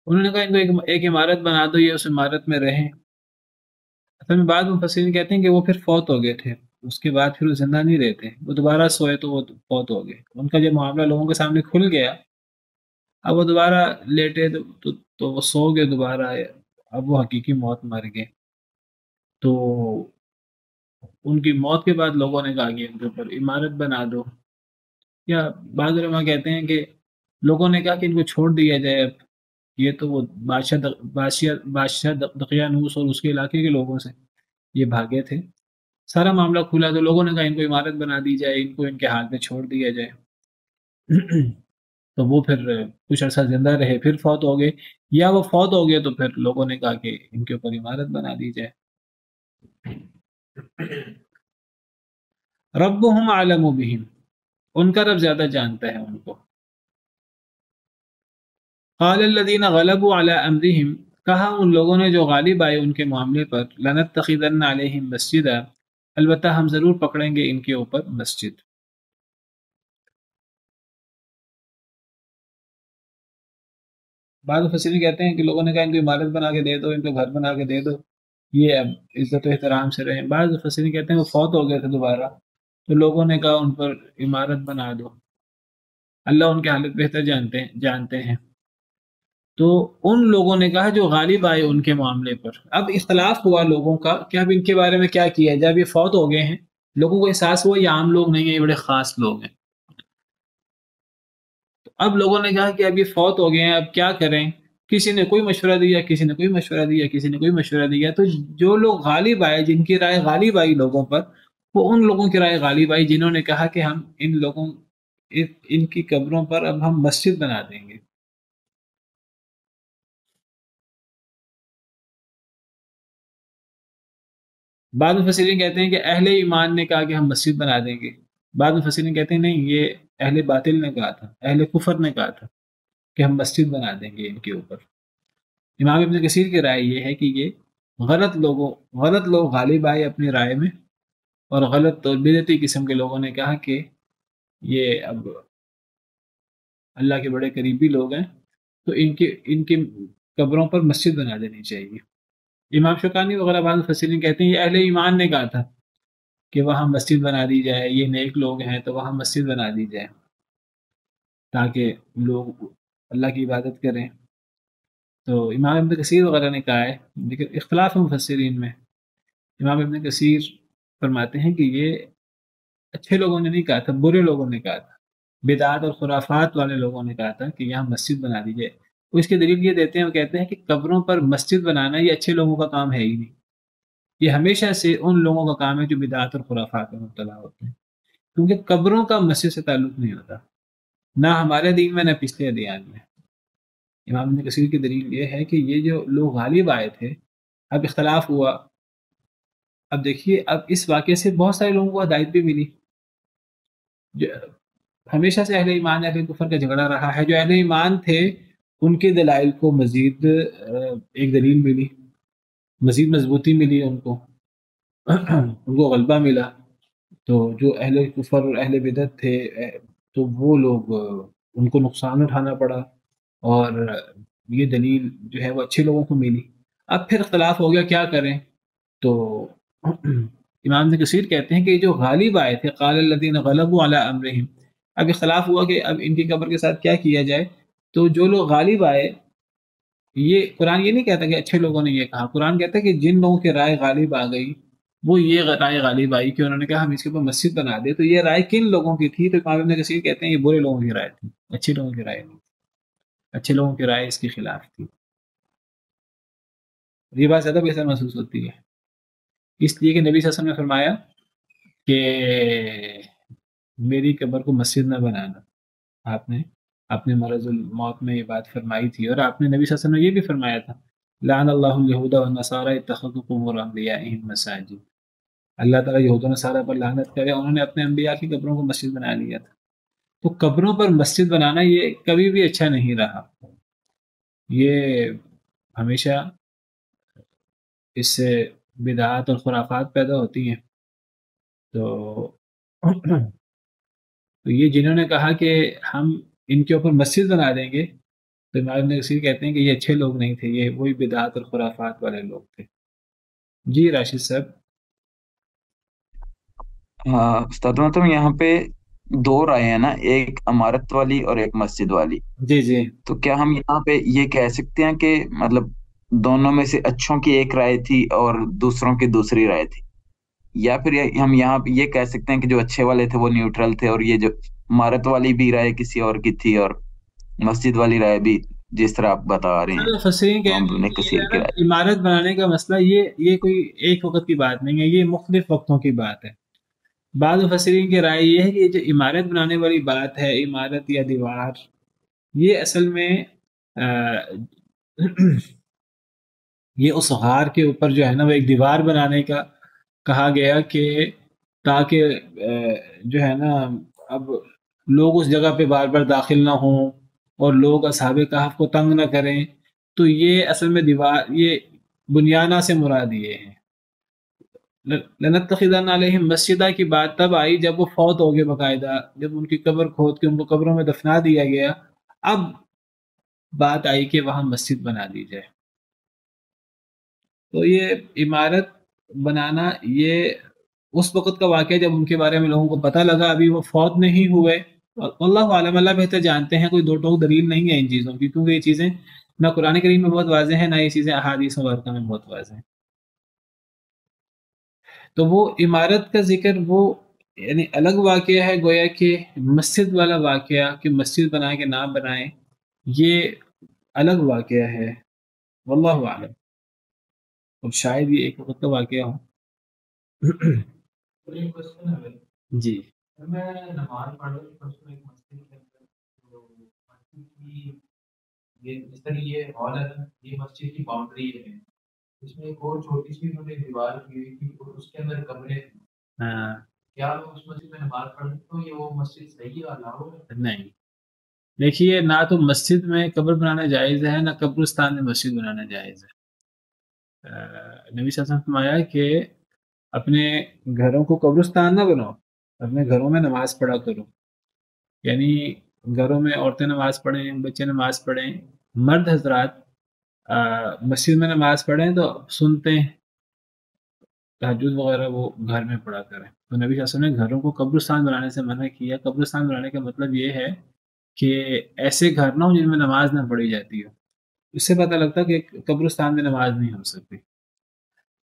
انہوں نے کہا ان کو ایک عمارت بنا دو، یہ اس عمارت میں رہیں۔ اصل میں بعض مفسرین کہتے ہیں کہ وہ پھر فوت ہو گئے تھے، اس کے بعد پھر وہ زندہ نہیں رہتے، وہ دوبارہ سوئے تو وہ فوت ہو گئے۔ ان کا جب معاملہ لوگوں کے سامنے کھل گیا، اب وہ دوبارہ لیٹے تو وہ سو گئے دوبارہ، اب وہ حقیقی موت مر گئے۔ تو ان کی موت کے بعد لوگوں نے کہا کہ ان کے اوپر عمارت بنا دو، یا بعض علماء کہتے ہیں کہ لوگوں نے کہا کہ ان کو چھوڑ دیا جائے، اب یہ تو وہ بادشاہ دقیانوس اور اس کے علاقے کے لوگوں سے یہ بھاگے تھے، سارا معاملہ کھلا، تو لوگوں نے کہا ان کو عمارت بنا دی جائے، ان کو ان کے حال پہ چھوڑ دیا جائے۔ تو وہ پھر کچھ عرصہ زندہ رہے، پھر فوت ہو گئے، یا وہ فوت ہو گئے تو پھر لوگوں نے کہا کہ ان کے اوپر عمارت بنا دی جائے۔ ربهم اعلم بهم، ان کا رب زیادہ جانتا ہے ان کو۔ قال الذين غلبوا على امرهم، کہا ان لوگوں نے جو غالب آئے ان کے معاملے پر، لنتخذن علیہم مسجدا، البتہ ہم ضرور پکڑیں گے ان کے اوپر مسجد۔ بعض مفسرین کہتے ہیں کہ لوگوں نے کہا ان کو عمارت بنا کے دے دو، ان کو گھر بنا کے دے دو، یہ اب عزت و احترام سے رہیں۔ بعض مفسرین کہتے ہیں وہ فوت ہو گئے تھے دوبارہ، تو لوگوں نے کہا ان پر عمارت بنا دو، اللہ ان کی حالت بہتر جانتے ہیں۔ تو ان لوگوں نے کہا جو غالب آئے ان کے معاملے پر۔ اب اختلاف ہوا لوگوں کا کہ اب ان کے بارے میں کیا کیا جب یہ فوت ہو گئے ہیں، لوگوں کو احساس ہوا یہ عام لوگ نہیں ہیں، یہ بڑے خاص لوگ ہیں۔ تو اب لوگوں نے کہا کہ اب یہ فوت ہو گئے ہیں، اب کیا کریں؟ کسی نے کوئی مشورہ دیا، کسی نے کوئی مشورہ دیا، کسی نے کوئی مشورہ دیا۔ تو جو لوگ غالب آئے، جن کی رائے غالب آئی لوگوں پر، وہ ان لوگوں کی رائے غالب آئی جنہوں نے کہا کہ ہم ان کی قبروں پر اب ہم مسجد بنا دیں گے۔ بعض مفسرین کہتے ہیں کہ اہل ایمان نے کہا کہ ہم مسجد بنا دیں گے، بعض مفسرین کہتے ہیں نہیں، یہ اہل باطل نے کہا تھا، اہل کفر نے کہا تھا کہ ہم مسجد بنا دیں گے ان کے اوپر۔ امام ابن کثیر کی رائے یہ ہے کہ یہ غلط لوگ غالب آئے اپنی رائے میں، اور غلط اور بدعتی قسم کے لوگوں نے کہا کہ یہ اب اللہ کے بڑے قریبی لوگ ہیں، تو ان کی قبروں پر مسجد بنا دینی چاہیے۔ امام شوکانی وغیرہ بعض مفسرین کہتے ہیں یہ اہل ایمان نے کہا تھا کہ وہاں مسجد بنا دی جائے، یہ نیک لوگ ہیں تو وہاں مسجد بنا دی جائے تاکہ لوگ اللہ کی عبادت کریں۔ تو امام ابن کثیر وغیرہ نے کہا ہے، لیکن اختلاف ہے مفسرین میں۔ امام ابن کثیر فرماتے ہیں کہ یہ اچھے لوگوں نے نہیں کہا تھا، برے لوگوں نے کہا تھا، بدعات اور خرافات والے لوگوں نے کہا تھا کہ یہاں مسجد بنا دی جائے۔ وہ اس کی دلیل یہ دیتے ہیں، وہ کہتے ہیں کہ قبروں پر مسجد بنانا یہ اچھے لوگوں کا کام ہے ہی نہیں، یہ ہمیشہ سے ان لوگوں کا کام ہے جو بدعات اور خرافات میں مبتلا ہوتے ہیں، کیونکہ قبروں کا مسجد سے تعلق نہیں ہوتا، نہ ہمارے دین میں نہ پچھلے ادیان میں۔ امام ابن کثیر کی دلیل یہ ہے کہ یہ جو لوگ غالب آئے تھے، اب اختلاف ہوا، اب دیکھیے اب اس واقعے سے بہت سارے لوگوں کو ہدایت بھی ملی۔ ہمیشہ سے اہل ایمان اہل کفر کا جھگڑا رہا ہے، جو اہل ایمان تھے ان کے دلائل کو مزید ایک دلیل ملی، مزید مضبوطی ملی، ان کو غلبہ ملا۔ تو جو اہل کفر اور اہل بدعت تھے تو وہ لوگ ان کو نقصان اٹھانا پڑا، اور یہ دلیل جو ہے وہ اچھے لوگوں کو ملی۔ اب پھر اختلاف ہو گیا کیا کریں، تو امام ابن کثیر کہتے ہیں کہ جو غالب آئے تھے، قال الذین غلبوا علی امرہم، اب اختلاف ہوا کہ اب ان کی قبر کے ساتھ کیا کیا جائے۔ تو جو لوگ غالب آئے، یہ قرآن یہ نہیں کہتا کہ اچھے لوگوں نے یہ کہا، قرآن کہتا ہے کہ جن لوگوں کی رائے غالب آ گئی وہ یہ رائے غالب آئی کہ انہوں نے کہا ہم اس کے اوپر مسجد بنا دیں۔ تو یہ رائے کن لوگوں کی تھی؟ تو امام ابن کثیر کہتے ہیں یہ برے لوگوں کی رائے تھی، اچھے لوگوں کی رائے نہیں، اچھے لوگوں کی رائے اس کے خلاف تھی۔ یہ بات زیادہ بہتر محسوس ہوتی ہے، اس لیے کہ نبی صلی اللہ علیہ وسلم نے فرمایا کہ میری قبر کو مسجد نہ بنانا۔ آپ نے اپنے مرض الموت میں یہ بات فرمائی تھی، اور آپ نے نبی صلی اللہ علیہ وسلم نے یہ بھی فرمایا تھا، لعن اللہ الیہود والنصارى اتخذوا قبور انبیائہم مساجد، اللہ تعالیٰ یہود و نصارہ پر لعنت کرے، انہوں نے اپنے انبیاء کی قبروں کو مسجد بنا لیا تھا۔ تو قبروں پر مسجد بنانا یہ کبھی بھی اچھا نہیں رہا، یہ ہمیشہ اس سے بدعات اور خرافات پیدا ہوتی ہیں۔ تو یہ جنہوں نے کہا کہ ہم ان کے اوپر مسجد بنا دیں گے، تو امام ابن کثیر کہتے ہیں کہ یہ اچھے لوگ نہیں تھے، یہ وہی بدعات اور خرافات والے لوگ تھے۔ جی راشد صاحب۔ ہاں استاد، مطلب یہاں پہ دو رائے ہیں نا، ایک عمارت والی اور ایک مسجد والی۔ جی جی تو کیا ہم یہاں پہ یہ کہہ سکتے ہیں کہ مطلب دونوں میں سے اچھوں کی ایک رائے تھی اور دوسروں کی دوسری رائے تھی، یا پھر ہم یہاں پہ یہ کہہ سکتے ہیں کہ جو اچھے والے تھے وہ نیوٹرل تھے، اور یہ جو عمارت والی بھی رائے کسی اور کی تھی اور مسجد والی رائے بھی جس طرح آپ بتا رہے ہیں مفسرین امام ابن کثیر کی رائے؟ عمارت بنانے کا مسئلہ یہ کوئی ایک وقت کی بات نہیں ہے، یہ مختلف وقتوں کی بات ہے۔ بعض مفسرین کی رائے یہ ہے کہ یہ جو عمارت بنانے والی بات ہے، عمارت یا دیوار، یہ اصل میں یہ اس غار کے اوپر جو ہے نا وہ ایک دیوار بنانے کا کہا گیا کہ تاکہ جو ہے نا اب لوگ اس جگہ پہ بار بار داخل نہ ہوں اور لوگ اصحاب کہف کو تنگ نہ کریں، تو یہ اصل میں دیوار، یہ بنیانہ سے مراد یہ ہے۔ لنتخذن علیہم مسجدہ کی بات تب آئی جب وہ فوت ہو گئے، باقاعدہ جب ان کی قبر کھود کے ان کو قبروں میں دفنا دیا گیا، اب بات آئی کہ وہاں مسجد بنا دی جائے۔ تو یہ عمارت بنانا یہ اس وقت کا واقعہ جب ان کے بارے میں لوگوں کو پتہ لگا، ابھی وہ فوت نہیں ہوئے، اللہ عالم، اللہ بہتر جانتے ہیں، کوئی دو ٹوک دلیل نہیں ہے ان چیزوں کی، کیونکہ یہ چیزیں نہ قرآن کریم میں بہت واضح ہیں، نہ یہ چیزیں احادیث مبارکہ میں بہت واضح ہیں۔ تو وہ عمارت کا ذکر وہ یعنی الگ واقعہ ہے، گویا کہ مسجد والا واقعہ کہ مسجد بنائیں کہ نہ بنائیں، یہ الگ واقعہ ہے، واللہ اعلم، اور شاید یہ ایک وقت کا واقعہ ہو۔ جی میں نماز پڑھ رہا ہوں ایک مسجد کے اندر، تو مسجد کی یہ جس طرح یہ ہال ہے، یہ مسجد کی باؤنڈری ہے، اس میں ایک اور چھوٹی سی انہوں نے دیوار کی ہوئی تھی اور اس کے اندر کمرے تھے۔ کیا لوگ اس مسجد میں نماز پڑھتے تو یہ وہ مسجد صحیح ہے الاؤ ہے؟ نہیں، دیکھیے نہ تو مسجد میں قبر بنانا جائز ہے، نہ قبرستان میں مسجد بنانا جائز ہے۔ نبی صلی اللہ علیہ وسلم نے فرمایا کہ اپنے گھروں کو قبرستان نہ بناؤ، اپنے گھروں میں نماز پڑھا کرو، یعنی گھروں میں عورتیں نماز پڑھیں، بچے نماز پڑھیں، مرد حضرات مسجد میں نماز پڑھیں تو سنتے ہیں تہجد وغیرہ وہ گھر میں پڑھا کریں۔ تو نبی صلی اللہ علیہ وسلم نے گھروں کو قبرستان بنانے سے منع کیا۔ قبرستان بنانے کا مطلب یہ ہے کہ ایسے گھر نہ ہوں جن میں نماز نہ پڑھی جاتی ہو، اس سے پتہ لگتا کہ قبرستان میں نماز نہیں ہو سکتی۔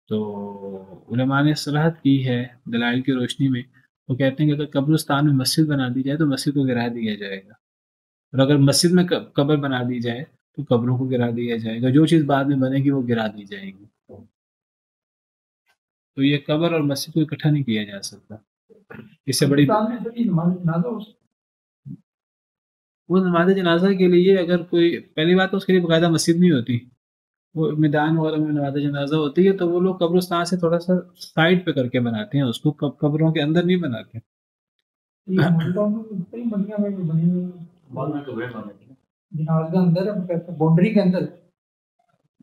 تو علماء نے صلاحت کی ہے دلائل کی روشنی میں، وہ کہتے ہیں کہ اگر قبرستان میں مسجد بنا دی جائے تو مسجد کو گرا دیا جائے گا، اور اگر مسجد میں قبر بنا دی جائے تو قبروں کو گرا دیا جائے گا، جو چیز بعد میں بنے گی وہ گرا دی جائے گی۔ تو یہ قبر اور مسجد کو اکٹھا نہیں کیا جا سکتا۔ اس سے بڑی وہ نماز جنازہ کے لیے اگر کوئی، پہلی بات تو اس کے لیے باقاعدہ مسجد نہیں ہوتی، وہ میدان وغیرہ میں نماز جنازہ ہوتی ہے، تو وہ لوگ قبرستان سے تھوڑا سا سائڈ پہ کر کے بناتے ہیں اس کو، قبروں کے اندر نہیں بناتے۔ باؤنڈری کے اندر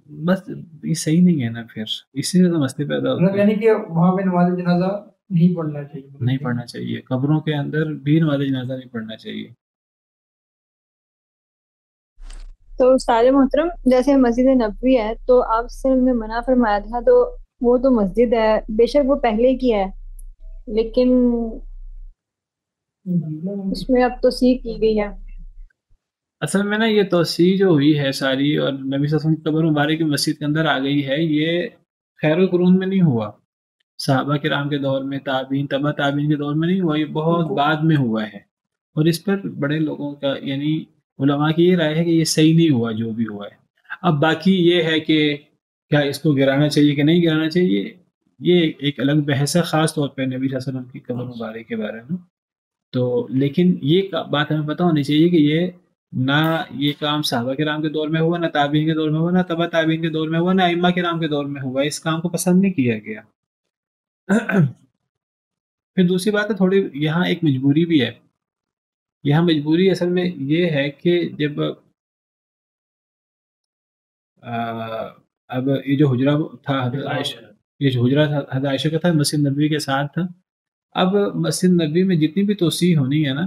بس یہ صحیح نہیں ہے نا، پھر اسی سے تو مسئلے پیدا ہوتے ہیں۔ یعنی کہ وہاں پہ نماز جنازہ نہیں پڑھنا چاہیے، نہیں پڑھنا چاہیے، قبروں کے اندر بھی نماز جنازہ نہیں پڑھنا چاہیے۔ تو استاد محترم، جیسے مسجد نبوی ہے تو آپ سے نے منع فرمایا تھا، تو وہ تو مسجد ہے، بے شک وہ پہلے کی ہے، لیکن اس میں اب توسیع کی گئی ہے۔ اصل میں نا یہ توسیع جو ہوئی ہے ساری، اور نبی صلی اللہ علیہ وسلم کی قبر مبارک مسجد کے اندر آ گئی ہے، یہ خیر القرون میں نہیں ہوا، صحابہ کرام کے دور میں، تابعین، تبع تابعین کے دور میں نہیں ہوا، یہ بہت بعد میں ہوا ہے، اور اس پر بڑے لوگوں کا یعنی علماء کی یہ رائے ہے کہ یہ صحیح نہیں ہوا جو بھی ہوا ہے۔ اب باقی یہ ہے کہ کیا اس کو گرانا چاہیے کہ نہیں گرانا چاہیے، یہ ایک الگ بحث ہے، خاص طور پہ نبی صلی اللہ علیہ وسلم کی قبر مبارک کے بارے میں۔ تو لیکن یہ بات ہمیں پتہ ہونی چاہیے کہ یہ نہ یہ کام صحابہ کرام کے دور میں ہوا، نہ تابعین کے دور میں ہوا، نہ تبع تابعین کے دور میں ہوا، نہ ائمہ کرام کے دور میں ہوا، اس کام کو پسند نہیں کیا گیا۔ پھر دوسری بات ہے تھوڑی یہاں ایک مجبوری بھی ہے، یہاں مجبوری اصل میں یہ ہے کہ جب اب یہ جو حجرہ تھا حضرت عائشہ، یہ جو حجرہ تھا حضرت عائشہ کا تھا، مسجد نبوی کے ساتھ تھا، اب مسجد نبوی میں جتنی بھی توسیع ہونی ہے نا،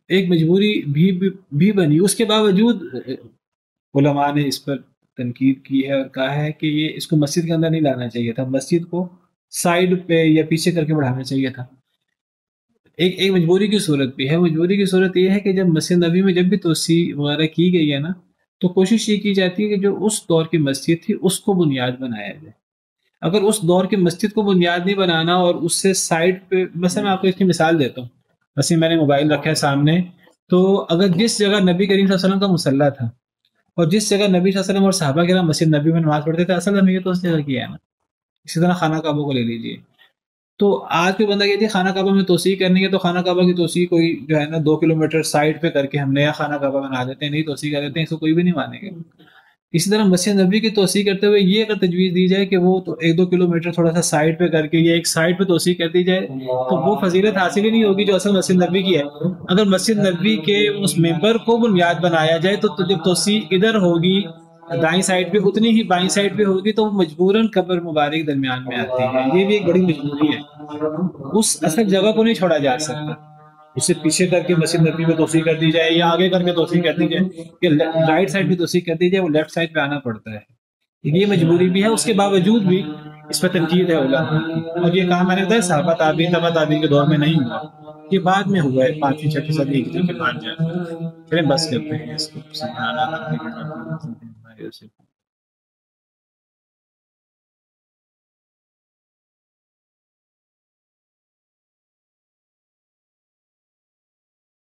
ایک مجبوری بھی بنی، اس کے باوجود علماء نے اس پر تنقید کی ہے اور کہا ہے کہ یہ اس کو مسجد کے اندر نہیں لانا چاہیے تھا، مسجد کو سائڈ پہ یا پیچھے کر کے بڑھانا چاہیے تھا۔ ایک مجبوری کی صورت بھی ہے، مجبوری کی صورت یہ ہے کہ جب مسجد نبوی میں جب بھی توسیع وغیرہ کی گئی ہے نا، تو کوشش یہ کی جاتی ہے کہ جو اس دور کی مسجد تھی اس کو بنیاد بنایا جائے۔ اگر اس دور کی مسجد کو بنیاد نہیں بنانا اور اس سے سائڈ پہ، مثلا میں آپ کو اس کی مثال دیتا ہوں، ویسے میں نے موبائل رکھا ہے سامنے، تو اگر جس جگہ نبی کریم صلی اللہ علیہ وسلم کا مصلی تھا اور جس جگہ نبی صلی اللہ علیہ وسلم اور صحابہ کرام مسجد نبی میں نماز پڑھتے تھے، اصل میں یہ تو اس جگہ کیا ہے نا۔ اسی طرح خانہ کعبہ کو لے لیجیے، تو آج کوئی بندہ کہتی ہے خانہ کعبہ میں توسیع کرنی ہے، تو خانہ کعبہ کی توسیع کوئی جو ہے نا 2 کلومیٹر سائڈ پہ کر کے ہم نیا خانہ کعبہ بنا دیتے ہیں، نہیں توسیع کر دیتے ہیں، اس کو کوئی بھی نہیں مانے گا۔ اسی طرح مسجد نبوی کی توسیع کرتے ہوئے یہ اگر تجویز دی جائے کہ وہ تو 1-2 کلومیٹر تھوڑا سا سائڈ پہ کر کے یا ایک سائڈ پہ توسیع کر دی جائے تو وہ فضیلت حاصل ہی نہیں ہوگی جو اصل مسجد نبوی کی ہے. اگر مسجد نبوی کے اس ممبر کو بنیاد بنایا جائے تو جب توسیع ادھر ہوگی دائیں سائڈ پہ اتنی ہی بائیں سائڈ پہ ہوگی تو مجبوراً قبر مبارک درمیان میں آتی ہے. یہ بھی ایک بڑی مجبوری ہے، اس اصل جگہ کو نہیں چھوڑا جا سکتا. اسے پیچھے کر کے مسجد نبوی میں توسیع کر دی جائے یا آگے کر کے توسیع کر دی جائے کہ رائٹ سائڈ پہ توسیع کر دی جائے، وہ لیفٹ سائڈ پہ آنا پڑتا ہے. یہ مجبوری بھی ہے، اس کے باوجود بھی اس پہ تنقید ہے علماء کی. اور یہ کام میں نے بتایا صحابہ تابعین تبع تابعین کے دور میں نہیں ہوا، یہ بعد میں ہوا ہے 5ویں 6ویں صدی ہجری کے بعد جا کے. چلیں بس کرتے ہیں اس کو.